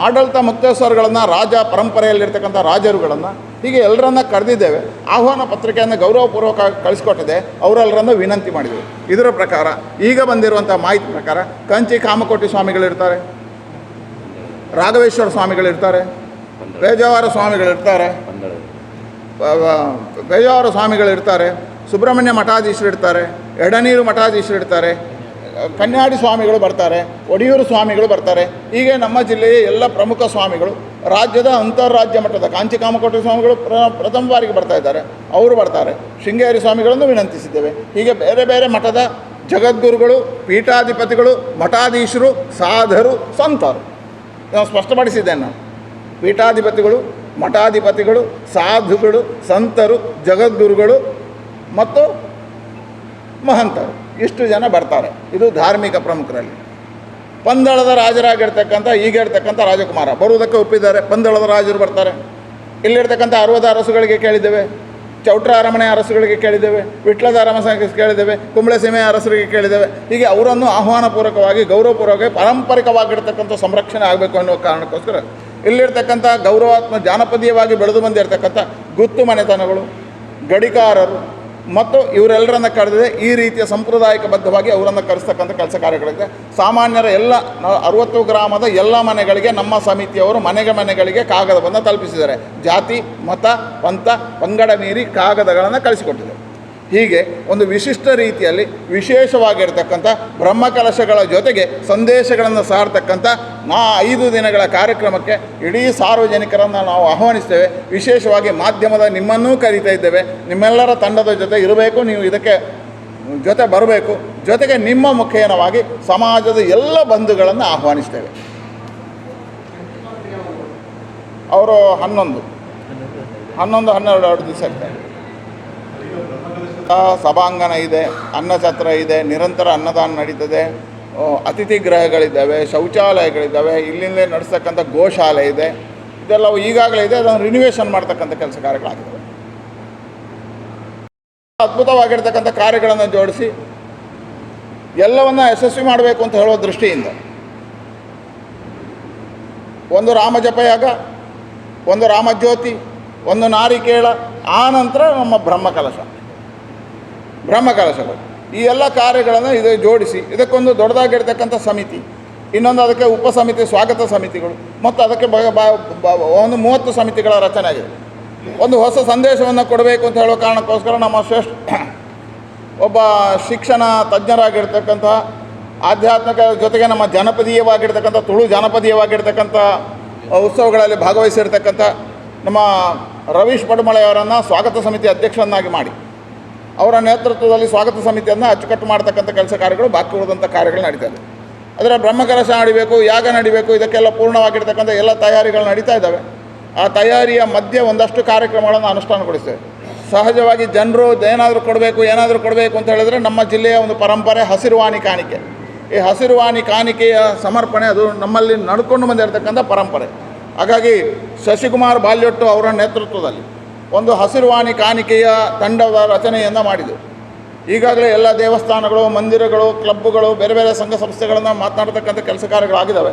ಆಡಳಿತ ಮುಕ್ತೇಶ್ವರಗಳನ್ನು, ರಾಜ ಪರಂಪರೆಯಲ್ಲಿರ್ತಕ್ಕಂಥ ರಾಜರುಗಳನ್ನು, ಹೀಗೆ ಎಲ್ಲರನ್ನ ಕರೆದಿದ್ದೇವೆ. ಆಹ್ವಾನ ಪತ್ರಿಕೆಯನ್ನು ಗೌರವಪೂರ್ವಕ ಕಳಿಸ್ಕೊಟ್ಟಿದೆ. ಅವರೆಲ್ಲರನ್ನು ವಿನಂತಿ ಮಾಡಿದೆವು. ಇದರ ಪ್ರಕಾರ ಈಗ ಬಂದಿರುವಂಥ ಮಾಹಿತಿ ಪ್ರಕಾರ ಕಂಚಿ ಕಾಮಕೋಟಿ ಸ್ವಾಮಿಗಳಿರ್ತಾರೆ, ರಾಘವೇಶ್ವರ ಸ್ವಾಮಿಗಳಿರ್ತಾರೆ, ಪೇಜಾವರ ಸ್ವಾಮಿಗಳಿರ್ತಾರೆ, ಪೇಜಾವರ ಸ್ವಾಮಿಗಳಿರ್ತಾರೆ, ಸುಬ್ರಹ್ಮಣ್ಯ ಮಠಾಧೀಶರಿರ್ತಾರೆ, ಎಡನೀರು ಮಠಾಧೀಶರಿರ್ತಾರೆ, ಕನ್ಯಾಡಿ ಸ್ವಾಮಿಗಳು ಬರ್ತಾರೆ, ಒಡಿಯೂರು ಸ್ವಾಮಿಗಳು ಬರ್ತಾರೆ. ಹೀಗೆ ನಮ್ಮ ಜಿಲ್ಲೆಯ ಎಲ್ಲ ಪ್ರಮುಖ ಸ್ವಾಮಿಗಳು, ರಾಜ್ಯದ ಅಂತಾರಾಜ್ಯ ಮಟ್ಟದ ಕಾಂಚಿ ಕಾಮಕೋಟಿ ಸ್ವಾಮಿಗಳು ಪ್ರಥಮ ಬಾರಿಗೆ ಬರ್ತಾ ಇದ್ದಾರೆ, ಅವರು ಬರ್ತಾರೆ. ಶೃಂಗೇರಿ ಸ್ವಾಮಿಗಳನ್ನು ವಿನಂತಿಸಿದ್ದೇವೆ. ಹೀಗೆ ಬೇರೆ ಬೇರೆ ಮಠದ ಜಗದ್ಗುರುಗಳು, ಪೀಠಾಧಿಪತಿಗಳು, ಮಠಾಧೀಶರು, ಸಾಧರು, ಸಂತರು, ನಾನು ಸ್ಪಷ್ಟಪಡಿಸಿದ್ದೇನೆ. ನಾನು ಪೀಠಾಧಿಪತಿಗಳು, ಮಠಾಧಿಪತಿಗಳು, ಸಾಧುಗಳು, ಸಂತರು, ಜಗದ್ಗುರುಗಳು ಮತ್ತು ಮಹಂತರು, ಇಷ್ಟು ಜನ ಬರ್ತಾರೆ. ಇದು ಧಾರ್ಮಿಕ ಪ್ರಮುಖರಲ್ಲಿ. ಪಂದಳದ ರಾಜರಾಗಿರ್ತಕ್ಕಂಥ ಈಗ ಇರ್ತಕ್ಕಂಥ ರಾಜಕುಮಾರ ಬರುವುದಕ್ಕೆ ಒಪ್ಪಿದ್ದಾರೆ. ಪಂದಳದ ರಾಜರು ಬರ್ತಾರೆ. ಇಲ್ಲಿರ್ತಕ್ಕಂಥ 60 ಅರಸುಗಳಿಗೆ ಕೇಳಿದ್ದೇವೆ, ಚೌಟ್ರ ಅರಮನೆ ಅರಸುಗಳಿಗೆ ಕೇಳಿದ್ದೇವೆ, ವಿಟ್ಲದ ಅರಮನೆಗೆ ಕೇಳಿದ್ದೇವೆ, ಕುಂಬಳಸೀಮೆಯ ಅರಸರಿಗೆ ಕೇಳಿದ್ದೇವೆ. ಹೀಗೆ ಅವರನ್ನು ಆಹ್ವಾನಪೂರ್ವಕವಾಗಿ ಗೌರವಪೂರ್ವಕವಾಗಿ ಪಾರಂಪರಿಕವಾಗಿರ್ತಕ್ಕಂಥ ಸಂರಕ್ಷಣೆ ಆಗಬೇಕು ಅನ್ನೋ ಕಾರಣಕ್ಕೋಸ್ಕರ ಇಲ್ಲಿರ್ತಕ್ಕಂಥ ಗೌರವಾತ್ಮ ಜಾನಪದೀಯವಾಗಿ ಬೆಳೆದು ಬಂದಿರತಕ್ಕಂಥ ಗುತ್ತು ಮನೆತನಗಳು, ಗಡಿಕಾರರು ಮತ್ತು ಇವರೆಲ್ಲರನ್ನ ಕರೆದಿದೆ. ಈ ರೀತಿಯ ಸಾಂಪ್ರದಾಯಿಕಬದ್ಧವಾಗಿ ಅವರನ್ನು ಕರೆಸ್ತಕ್ಕಂಥ ಕೆಲಸ ಕಾರ್ಯಗಳಿದೆ. ಸಾಮಾನ್ಯರ ಎಲ್ಲ 60 ಗ್ರಾಮದ ಎಲ್ಲ ಮನೆಗಳಿಗೆ ನಮ್ಮ ಸಮಿತಿಯವರು ಮನೆಗಳಿಗೆ ಕಾಗದವನ್ನು ತಲುಪಿಸಿದ್ದಾರೆ. ಜಾತಿ, ಮತ, ಪಂಥ, ಪಂಗಡ ಮೀರಿ ಕಾಗದಗಳನ್ನು ಕಳಿಸಿಕೊಟ್ಟಿದ್ದಾರೆ. ಹೀಗೆ ಒಂದು ವಿಶಿಷ್ಟ ರೀತಿಯಲ್ಲಿ ವಿಶೇಷವಾಗಿರ್ತಕ್ಕಂಥ ಬ್ರಹ್ಮಕಲಶಗಳ ಜೊತೆಗೆ ಸಂದೇಶಗಳನ್ನು ಸಾರ್ತಕ್ಕಂಥ 5 ದಿನಗಳ ಕಾರ್ಯಕ್ರಮಕ್ಕೆ ಇಡೀ ಸಾರ್ವಜನಿಕರನ್ನು ನಾವು ಆಹ್ವಾನಿಸ್ತೇವೆ. ವಿಶೇಷವಾಗಿ ಮಾಧ್ಯಮದ ನಿಮ್ಮನ್ನೂ ಕರೀತಾ ಇದ್ದೇವೆ. ನಿಮ್ಮೆಲ್ಲರ ತಂಡದ ಜೊತೆ ಇರಬೇಕು, ನೀವು ಇದಕ್ಕೆ ಜೊತೆ ಬರಬೇಕು. ಜೊತೆಗೆ ನಿಮ್ಮ ಮುಖೇನವಾಗಿ ಸಮಾಜದ ಎಲ್ಲ ಬಂಧುಗಳನ್ನು ಆಹ್ವಾನಿಸ್ತೇವೆ. ಅವರು 11, 12 ದಿವಸ ಇರ್ತಾರೆ. ಸಭಾಂಗಣ ಇದೆ, ಅನ್ನಛತ್ರ ಇದೆ, ನಿರಂತರ ಅನ್ನದಾನ ನಡೀತದೆ, ಅತಿಥಿ ಗೃಹಗಳಿದ್ದಾವೆ, ಶೌಚಾಲಯಗಳಿದ್ದಾವೆ, ಇಲ್ಲಿಂದಲೇ ನಡೆಸ್ತಕ್ಕಂಥ ಗೋಶಾಲೆ ಇದೆ. ಇದೆಲ್ಲವೂ ಈಗಾಗಲೇ ಇದೆ. ಅದನ್ನು ರಿನಿವೇಷನ್ ಮಾಡ್ತಕ್ಕಂಥ ಕೆಲಸ ಕಾರ್ಯಗಳಾಗಿದ್ದಾವೆ. ಅದ್ಭುತವಾಗಿರ್ತಕ್ಕಂಥ ಕಾರ್ಯಗಳನ್ನು ಜೋಡಿಸಿ ಎಲ್ಲವನ್ನು ಯಶಸ್ವಿ ಮಾಡಬೇಕು ಅಂತ ಹೇಳುವ ದೃಷ್ಟಿಯಿಂದ ಒಂದು ರಾಮಜಪಯಾಗ, ಒಂದು ರಾಮಜ್ಯೋತಿ, ಒಂದು ನಾರಿಕೇಳ, ಆ ನಂತರ ನಮ್ಮ ಬ್ರಹ್ಮಕಲಶಗಳು, ಈ ಎಲ್ಲ ಕಾರ್ಯಗಳನ್ನು ಇದು ಜೋಡಿಸಿ ಇದಕ್ಕೊಂದು ದೊಡ್ಡದಾಗಿರ್ತಕ್ಕಂಥ ಸಮಿತಿ, ಇನ್ನೊಂದು ಅದಕ್ಕೆ ಉಪಸಮಿತಿ, ಸ್ವಾಗತ ಸಮಿತಿಗಳು ಮತ್ತು ಅದಕ್ಕೆ ಒಂದು 30 ಸಮಿತಿಗಳ ರಚನೆ ಆಗಿದೆ. ಒಂದು ಹೊಸ ಸಂದೇಶವನ್ನು ಕೊಡಬೇಕು ಅಂತ ಹೇಳುವ ಕಾರಣಕ್ಕೋಸ್ಕರ ನಮ್ಮ ಒಬ್ಬ ಶಿಕ್ಷಣ ತಜ್ಞರಾಗಿರ್ತಕ್ಕಂಥ, ಆಧ್ಯಾತ್ಮಿಕ ಜೊತೆಗೆ ನಮ್ಮ ಜನಪದೀಯವಾಗಿರ್ತಕ್ಕಂಥ ತುಳು ಜನಪದೀಯವಾಗಿರ್ತಕ್ಕಂಥ ಉತ್ಸವಗಳಲ್ಲಿ ಭಾಗವಹಿಸಿರ್ತಕ್ಕಂಥ ನಮ್ಮ ರವೀಶ್ ಪಡುಮಳೆಯವರನ್ನು ಸ್ವಾಗತ ಸಮಿತಿ ಅಧ್ಯಕ್ಷರನ್ನಾಗಿ ಮಾಡಿ ಅವರ ನೇತೃತ್ವದಲ್ಲಿ ಸ್ವಾಗತ ಸಮಿತಿಯನ್ನು ಅಚ್ಚುಕಟ್ಟು ಮಾಡ್ತಕ್ಕಂಥ ಕೆಲಸ ಕಾರ್ಯಗಳು, ಬಾಕಿ ಉಳಿದಂಥ ಕಾರ್ಯಗಳು ನಡೀತಾ ಇದೆ. ಅದರ ಬ್ರಹ್ಮಕಲಶ ನಡಿಬೇಕು, ಯಾಗ ನಡಿಬೇಕು, ಇದಕ್ಕೆಲ್ಲ ಪೂರ್ಣವಾಗಿರ್ತಕ್ಕಂಥ ಎಲ್ಲ ತಯಾರಿಗಳು ನಡೀತಾ ಇದ್ದಾವೆ. ಆ ತಯಾರಿಯ ಮಧ್ಯೆ ಒಂದಷ್ಟು ಕಾರ್ಯಕ್ರಮಗಳನ್ನು ಅನುಷ್ಠಾನಗೊಳಿಸ್ತೇವೆ. ಸಹಜವಾಗಿ ಜನರು ಏನಾದರೂ ಕೊಡಬೇಕು ಅಂತ ಹೇಳಿದ್ರೆ ನಮ್ಮ ಜಿಲ್ಲೆಯ ಒಂದು ಪರಂಪರೆ ಹಸಿರುವಾಣಿ ಕಾಣಿಕೆ. ಈ ಹಸಿರುವಾಣಿ ಕಾಣಿಕೆಯ ಸಮರ್ಪಣೆ ಅದು ನಮ್ಮಲ್ಲಿ ನಡ್ಕೊಂಡು ಬಂದಿರತಕ್ಕಂಥ ಪರಂಪರೆ. ಹಾಗಾಗಿ ಶಶಿಕುಮಾರ್ ಬಾಲ್ಯೊಟ್ಟು ಅವರ ನೇತೃತ್ವದಲ್ಲಿ ಒಂದು ಹಸಿರುವಾಣಿ ಕಾಣಿಕೆಯ ತಂಡದ ರಚನೆಯನ್ನು ಮಾಡಿದರು. ಈಗಾಗಲೇ ಎಲ್ಲ ದೇವಸ್ಥಾನಗಳು, ಮಂದಿರಗಳು, ಕ್ಲಬ್ಗಳು, ಬೇರೆ ಬೇರೆ ಸಂಘ ಸಂಸ್ಥೆಗಳನ್ನು ಮಾತನಾಡ್ತಕ್ಕಂಥ ಕೆಲಸ ಕಾರ್ಯಗಳಾಗಿದ್ದಾವೆ.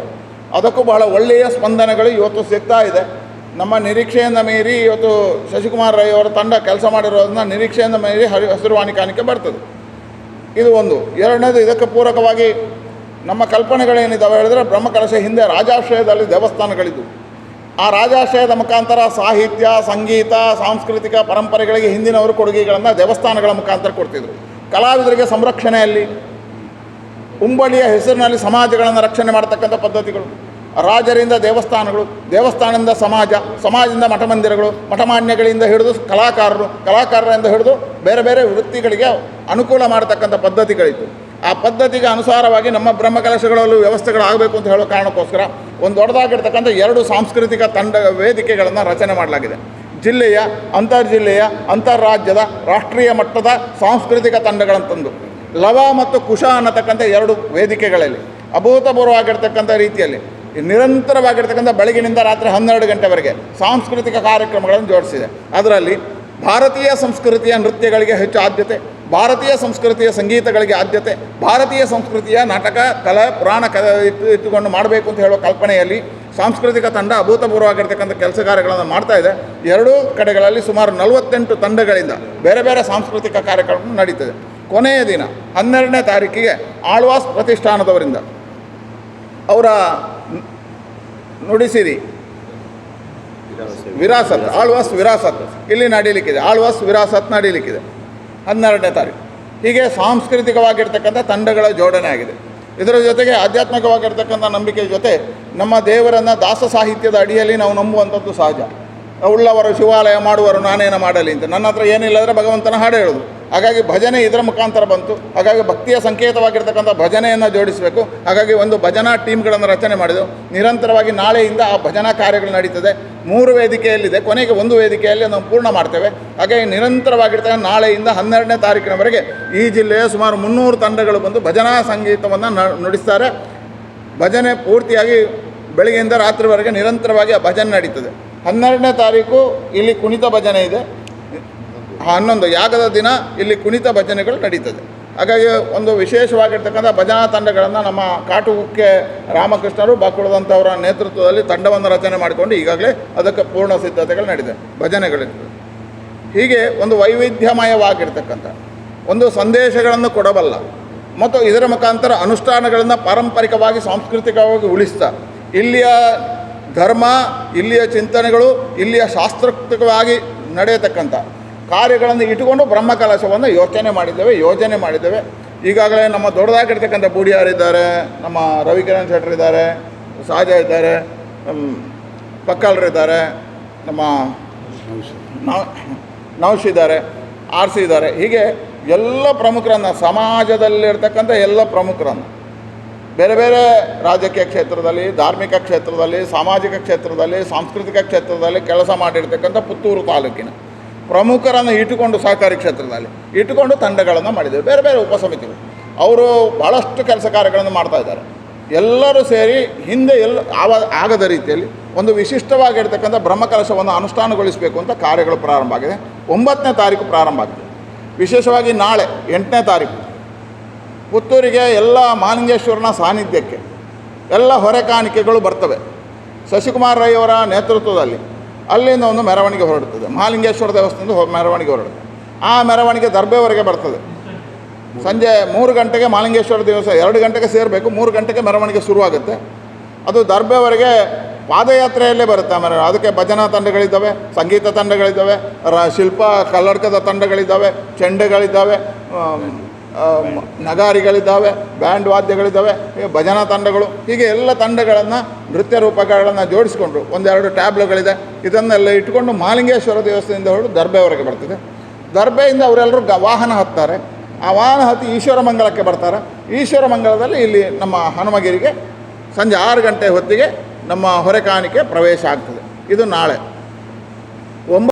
ಅದಕ್ಕೂ ಬಹಳ ಒಳ್ಳೆಯ ಸ್ಪಂದನೆಗಳು ಇವತ್ತು ಸಿಗ್ತಾ ಇದೆ. ನಮ್ಮ ನಿರೀಕ್ಷೆಯಿಂದ ಮೀರಿ ಇವತ್ತು ಶಶಿಕುಮಾರ್ ರೈ ಅವರ ತಂಡ ಕೆಲಸ ಮಾಡಿರೋದನ್ನ ನಿರೀಕ್ಷೆಯಿಂದ ಮೀರಿ ಹಸಿರುವಾಣಿ ಕಾಣಿಕೆ ಬರ್ತದೆ. ಇದು ಒಂದು. ಎರಡನೇದು, ಇದಕ್ಕೆ ಪೂರಕವಾಗಿ ನಮ್ಮ ಕಲ್ಪನೆಗಳೇನಿದ್ದಾವೆ ಹೇಳಿದ್ರೆ, ಬ್ರಹ್ಮಕಲಶ ಹಿಂದೆ ರಾಜಾಶ್ರಯದಲ್ಲಿ ದೇವಸ್ಥಾನಗಳಿದ್ದು, ಆ ರಾಜಾಶ್ರಯದ ಮುಖಾಂತರ ಸಾಹಿತ್ಯ, ಸಂಗೀತ, ಸಾಂಸ್ಕೃತಿಕ ಪರಂಪರೆಗಳಿಗೆ ಹಿಂದಿನವರು ಕೊಡುಗೆಗಳನ್ನು ದೇವಸ್ಥಾನಗಳ ಮುಖಾಂತರ ಕೊಡ್ತಿದ್ರು. ಕಲಾವಿದರಿಗೆ ಸಂರಕ್ಷಣೆಯಲ್ಲಿ ಉಂಬಳಿಯ ಹೆಸರಿನಲ್ಲಿ ಸಮಾಜಗಳನ್ನು ರಕ್ಷಣೆ ಮಾಡ್ತಕ್ಕಂಥ ಪದ್ಧತಿಗಳು, ರಾಜರಿಂದ ದೇವಸ್ಥಾನಗಳು, ದೇವಸ್ಥಾನದಿಂದ ಸಮಾಜದಿಂದ ಮಠಮಂದಿರಗಳು, ಮಠಮಾನ್ಯಗಳಿಂದ ಹಿಡಿದು ಕಲಾಕಾರರಿಂದ ಹಿಡಿದು ಬೇರೆ ಬೇರೆ ವೃತ್ತಿಗಳಿಗೆ ಅನುಕೂಲ ಮಾಡತಕ್ಕಂಥ ಪದ್ಧತಿಗಳಿತ್ತು. ಆ ಪದ್ಧತಿಗೆ ಅನುಸಾರವಾಗಿ ನಮ್ಮ ಬ್ರಹ್ಮಕಲಶಗಳಲ್ಲೂ ವ್ಯವಸ್ಥೆಗಳಾಗಬೇಕು ಅಂತ ಹೇಳೋ ಕಾರಣಕ್ಕೋಸ್ಕರ ಒಂದು ದೊಡ್ಡದಾಗಿರ್ತಕ್ಕಂಥ 2 ಸಾಂಸ್ಕೃತಿಕ ವೇದಿಕೆಗಳನ್ನು ರಚನೆ ಮಾಡಲಾಗಿದೆ. ಜಿಲ್ಲೆಯ, ಅಂತರ್ಜಿಲ್ಲೆಯ, ಅಂತಾರಾಜ್ಯದ, ರಾಷ್ಟ್ರೀಯ ಮಟ್ಟದ ಸಾಂಸ್ಕೃತಿಕ ತಂಡಗಳಂತಂದು ಲವ ಮತ್ತು ಕುಶ ಅನ್ನತಕ್ಕಂಥ 2 ವೇದಿಕೆಗಳಲ್ಲಿ ಅಭೂತಪೂರ್ವವಾಗಿರ್ತಕ್ಕಂಥ ರೀತಿಯಲ್ಲಿ ನಿರಂತರವಾಗಿರ್ತಕ್ಕಂಥ ಬೆಳಗಿನಿಂದ ರಾತ್ರಿ 12 ಗಂಟೆವರೆಗೆ ಸಾಂಸ್ಕೃತಿಕ ಕಾರ್ಯಕ್ರಮಗಳನ್ನು ಜೋಡಿಸಿದೆ. ಅದರಲ್ಲಿ ಭಾರತೀಯ ಸಂಸ್ಕೃತಿಯ ನೃತ್ಯಗಳಿಗೆ ಹೆಚ್ಚು ಆದ್ಯತೆ, ಭಾರತೀಯ ಸಂಸ್ಕೃತಿಯ ಸಂಗೀತಗಳಿಗೆ ಆದ್ಯತೆ, ಭಾರತೀಯ ಸಂಸ್ಕೃತಿಯ ನಾಟಕ, ಕಲೆ, ಪುರಾಣ ಇಟ್ಟುಕೊಂಡು ಮಾಡಬೇಕು ಅಂತ ಹೇಳುವ ಕಲ್ಪನೆಯಲ್ಲಿ ಸಾಂಸ್ಕೃತಿಕ ತಂಡ ಅಭೂತಪೂರ್ವವಾಗಿರ್ತಕ್ಕಂಥ ಕೆಲಸ ಕಾರ್ಯಗಳನ್ನು ಮಾಡ್ತಾ ಇದೆ. 2 ಕಡೆಗಳಲ್ಲಿ ಸುಮಾರು 48 ತಂಡಗಳಿಂದ ಬೇರೆ ಬೇರೆ ಸಾಂಸ್ಕೃತಿಕ ಕಾರ್ಯಕ್ರಮ ನಡೀತದೆ. ಕೊನೆಯ ದಿನ 12ನೇ ತಾರೀಕಿಗೆ ಆಳ್ವಾಸ್ ಪ್ರತಿಷ್ಠಾನದವರಿಂದ ಅವರ ನುಡಿಸಿರಿ ವಿರಾಸತ್, ಆಳ್ವಾಸ್ ವಿರಾಸತ್ ಇಲ್ಲಿ ನಡೀಲಿಕ್ಕಿದೆ. ಆಳ್ವಾಸ್ ವಿರಾಸತ್ ನಡೀಲಿಕ್ಕಿದೆ 12ನೇ ತಾರೀಕು. ಹೀಗೆ ಸಾಂಸ್ಕೃತಿಕವಾಗಿರ್ತಕ್ಕಂಥ ತಂಡಗಳ ಜೋಡಣೆ ಆಗಿದೆ. ಇದರ ಜೊತೆಗೆ ಆಧ್ಯಾತ್ಮಿಕವಾಗಿರ್ತಕ್ಕಂಥ ನಂಬಿಕೆ ಜೊತೆ ನಮ್ಮ ದೇವರನ್ನು ದಾಸ ಸಾಹಿತ್ಯದ ಅಡಿಯಲ್ಲಿ ನಾವು ನಂಬುವಂಥದ್ದು ಸಹಜ. ಉಳ್ಳವರು ಶಿವಾಲಯ ಮಾಡುವರು ನಾನೇನ ಮಾಡಲಿ ಅಂತ. ನನ್ನ ಹತ್ರ ಏನಿಲ್ಲ ಅಂದರೆ ಭಗವಂತನ ಹಾಡು ಹೇಳೋದು. ಹಾಗಾಗಿ ಭಜನೆ ಇದರ ಮುಖಾಂತರ ಬಂತು. ಹಾಗಾಗಿ ಭಕ್ತಿಯ ಸಂಕೇತವಾಗಿರ್ತಕ್ಕಂಥ ಭಜನೆಯನ್ನು ಜೋಡಿಸಬೇಕು. ಹಾಗಾಗಿ ಒಂದು ಭಜನಾ ಟೀಮ್ಗಳನ್ನು ರಚನೆ ಮಾಡಿದೆವು. ನಿರಂತರವಾಗಿ ನಾಳೆಯಿಂದ ಆ ಭಜನಾ ಕಾರ್ಯಗಳು ನಡೀತದೆ. 3 ವೇದಿಕೆಯಲ್ಲಿದೆ, ಕೊನೆಗೆ 1 ವೇದಿಕೆಯಲ್ಲಿ ನಾವು ಪೂರ್ಣ ಮಾಡ್ತೇವೆ. ಹಾಗಾಗಿ ನಿರಂತರವಾಗಿರ್ತಕ್ಕಂಥ ನಾಳೆಯಿಂದ 12ನೇ ತಾರೀಕಿನವರೆಗೆ ಈ ಜಿಲ್ಲೆಯ ಸುಮಾರು 300 ತಂಡಗಳು ಬಂದು ಭಜನಾ ಸಂಗೀತವನ್ನು ನುಡಿಸ್ತಾರೆ. ಭಜನೆ ಪೂರ್ತಿಯಾಗಿ ಬೆಳಗ್ಗೆಯಿಂದ ರಾತ್ರಿವರೆಗೆ ನಿರಂತರವಾಗಿ ಆ ಭಜನೆ ನಡೀತದೆ. 12ನೇ ತಾರೀಕು ಇಲ್ಲಿ ಕುಣಿತ ಭಜನೆ ಇದೆ. 11 ಯಾಗದ ದಿನ ಇಲ್ಲಿ ಕುಣಿತ ಭಜನೆಗಳು ನಡೀತದೆ. ಹಾಗಾಗಿ ಒಂದು ವಿಶೇಷವಾಗಿರ್ತಕ್ಕಂಥ ಭಜನಾ ತಂಡಗಳನ್ನು ನಮ್ಮ ಕಾಟುಕುಕ್ಕೆ ರಾಮಕೃಷ್ಣರು ಬಾಕುಳದಂಥವರ ನೇತೃತ್ವದಲ್ಲಿ ತಂಡವನ್ನು ರಚನೆ ಮಾಡಿಕೊಂಡು ಈಗಾಗಲೇ ಅದಕ್ಕೆ ಪೂರ್ಣ ಸಿದ್ಧತೆಗಳು ನಡೆದಿದೆ, ಭಜನೆಗಳಿರ್ತದೆ. ಹೀಗೆ ಒಂದು ವೈವಿಧ್ಯಮಯವಾಗಿರ್ತಕ್ಕಂಥ ಒಂದು ಸಂದೇಶಗಳನ್ನು ಕೊಡಬಲ್ಲ ಮತ್ತು ಇದರ ಮುಖಾಂತರ ಅನುಷ್ಠಾನಗಳನ್ನು ಪಾರಂಪರಿಕವಾಗಿ ಸಾಂಸ್ಕೃತಿಕವಾಗಿ ಉಳಿಸ್ತಾ ಇಲ್ಲಿಯ ಧರ್ಮ, ಇಲ್ಲಿಯ ಚಿಂತನೆಗಳು, ಇಲ್ಲಿಯ ಶಾಸ್ತ್ರೋಕ್ತವಾಗಿ ನಡೆಯತಕ್ಕಂಥ ಕಾರ್ಯಗಳನ್ನು ಇಟ್ಟುಕೊಂಡು ಬ್ರಹ್ಮಕಲಶವನ್ನು ಯೋಜನೆ ಮಾಡಿದ್ದೇವೆ. ಈಗಾಗಲೇ ನಮ್ಮ ದೊಡ್ಡದಾಗಿರ್ತಕ್ಕಂಥ ಬೂಡಿಯಾರಿದ್ದಾರೆ, ನಮ್ಮ ರವಿಕಿರಣ್ ಶೆಟ್ಟರ್ ಇದ್ದಾರೆ, ಸಾಜ ಇದ್ದಾರೆ, ಪಕ್ಕಲ್ರಿದ್ದಾರೆ, ನಮ್ಮ ನೌಶ್ ಇದ್ದಾರೆ, ಆರ್ ಸಿ ಇದ್ದಾರೆ. ಹೀಗೆ ಎಲ್ಲ ಪ್ರಮುಖರನ್ನು, ಸಮಾಜದಲ್ಲಿರ್ತಕ್ಕಂಥ ಎಲ್ಲ ಪ್ರಮುಖರನ್ನು, ಬೇರೆ ಬೇರೆ ರಾಜಕೀಯ ಕ್ಷೇತ್ರದಲ್ಲಿ, ಧಾರ್ಮಿಕ ಕ್ಷೇತ್ರದಲ್ಲಿ, ಸಾಮಾಜಿಕ ಕ್ಷೇತ್ರದಲ್ಲಿ, ಸಾಂಸ್ಕೃತಿಕ ಕ್ಷೇತ್ರದಲ್ಲಿ ಕೆಲಸ ಮಾಡಿರ್ತಕ್ಕಂಥ ಪುತ್ತೂರು ತಾಲೂಕಿನ ಪ್ರಮುಖರನ್ನು ಇಟ್ಟುಕೊಂಡು, ಸಹಕಾರಿ ಕ್ಷೇತ್ರದಲ್ಲಿ ಇಟ್ಟುಕೊಂಡು ತಂಡಗಳನ್ನು ಮಾಡಿದ್ದೇವೆ. ಬೇರೆ ಬೇರೆ ಉಪಸಮಿತಿಗಳು ಅವರು ಭಾಳಷ್ಟು ಕೆಲಸ ಕಾರ್ಯಗಳನ್ನು ಮಾಡ್ತಾಯಿದ್ದಾರೆ. ಎಲ್ಲರೂ ಸೇರಿ ಹಿಂದೆ ಆಗದ ರೀತಿಯಲ್ಲಿ ಒಂದು ವಿಶಿಷ್ಟವಾಗಿರ್ತಕ್ಕಂಥ ಬ್ರಹ್ಮಕಲಶವನ್ನು ಅನುಷ್ಠಾನಗೊಳಿಸಬೇಕು ಅಂತ ಕಾರ್ಯಗಳು ಪ್ರಾರಂಭ ಆಗಿದೆ. 9ನೇ ತಾರೀಕು ಪ್ರಾರಂಭ ಆಗಿದೆ. ವಿಶೇಷವಾಗಿ ನಾಳೆ 8ನೇ ತಾರೀಕು ಪುತ್ತೂರಿಗೆ ಎಲ್ಲ ಮಹಾಲಿಂಗೇಶ್ವರನ ಸಾನ್ನಿಧ್ಯಕ್ಕೆ ಎಲ್ಲ ಹೊರೆ ಕಾಣಿಕೆಗಳು ಬರ್ತವೆ. ಶಶಿಕುಮಾರ್ ರೈ ಅವರ ನೇತೃತ್ವದಲ್ಲಿ ಅಲ್ಲಿಂದ ಒಂದು ಮೆರವಣಿಗೆ ಹೊರಡುತ್ತದೆ. ಮಹಾಲಿಂಗೇಶ್ವರ ದೇವಸ್ಥಾನದ ಮೆರವಣಿಗೆ ಹೊರಡುತ್ತೆ. ಆ ಮೆರವಣಿಗೆ ದರ್ಬೆವರೆಗೆ ಬರ್ತದೆ. ಸಂಜೆ 3 ಗಂಟೆಗೆ ಮಹಾಲಿಂಗೇಶ್ವರ ದೇವಸ್ಥಾನ, 2 ಗಂಟೆಗೆ ಸೇರಬೇಕು, 3 ಗಂಟೆಗೆ ಮೆರವಣಿಗೆ ಶುರುವಾಗುತ್ತೆ. ಅದು ದರ್ಬೆವರೆಗೆ ಪಾದಯಾತ್ರೆಯಲ್ಲೇ ಬರುತ್ತೆ. ಅದಕ್ಕೆ ಭಜನಾ ತಂಡಗಳಿದ್ದಾವೆ, ಸಂಗೀತ ತಂಡಗಳಿದ್ದಾವೆ, ಶಿಲ್ಪ ಕಲ್ಲಡ್ಕದ ತಂಡಗಳಿದ್ದಾವೆ, ಚೆಂಡೆಗಳಿದ್ದಾವೆ, ನಗಾರಿಗಳಿದ್ದಾವೆ, ಬ್ಯಾಂಡ್ ವಾದ್ಯಗಳಿದ್ದಾವೆ, ಭಜನಾ ತಂಡಗಳು, ಹೀಗೆ ಎಲ್ಲ ತಂಡಗಳನ್ನು, ನೃತ್ಯ ರೂಪಕಗಳನ್ನು ಜೋಡಿಸಿಕೊಂಡು 1-2 ಟ್ಯಾಬ್ಲುಗಳಿದೆ. ಇದನ್ನೆಲ್ಲ ಇಟ್ಕೊಂಡು ಮಹಾಲಿಂಗೇಶ್ವರ ದೇವಸ್ಥಾನದಿಂದ ಹೊರಡು ದರ್ಬೆವರೆಗೆ ಬರ್ತದೆ. ದರ್ಬೆಯಿಂದ ಅವರೆಲ್ಲರೂ ವಾಹನ ಹತ್ತಾರೆ. ಆ ವಾಹನ ಹತ್ತಿ ಈಶ್ವರಮಂಗಲಕ್ಕೆ ಬರ್ತಾರೆ. ಈಶ್ವರಮಂಗಲದಲ್ಲಿ ಇಲ್ಲಿ ನಮ್ಮ ಹನುಮಗಿರಿಗೆ ಸಂಜೆ 6 ಗಂಟೆ ಹೊತ್ತಿಗೆ ನಮ್ಮ ಹೊರೆ ಕಾಣಿಕೆ ಪ್ರವೇಶ ಆಗ್ತದೆ. ಇದು ನಾಳೆ.